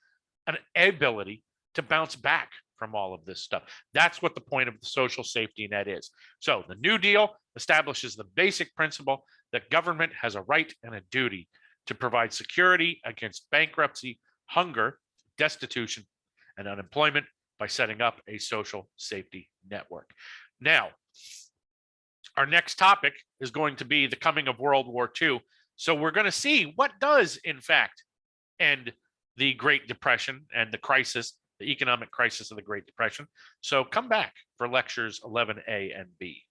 an ability to bounce back from all of this stuff. That's what the point of the social safety net is. So the New Deal establishes the basic principle that government has a right and a duty to provide security against bankruptcy, hunger, destitution, and unemployment by setting up a social safety network. Now, our next topic is going to be the coming of World War II. So we're going to see what does, in fact, end the Great Depression and the crisis, the economic crisis of the Great Depression. So come back for lectures 11A and B.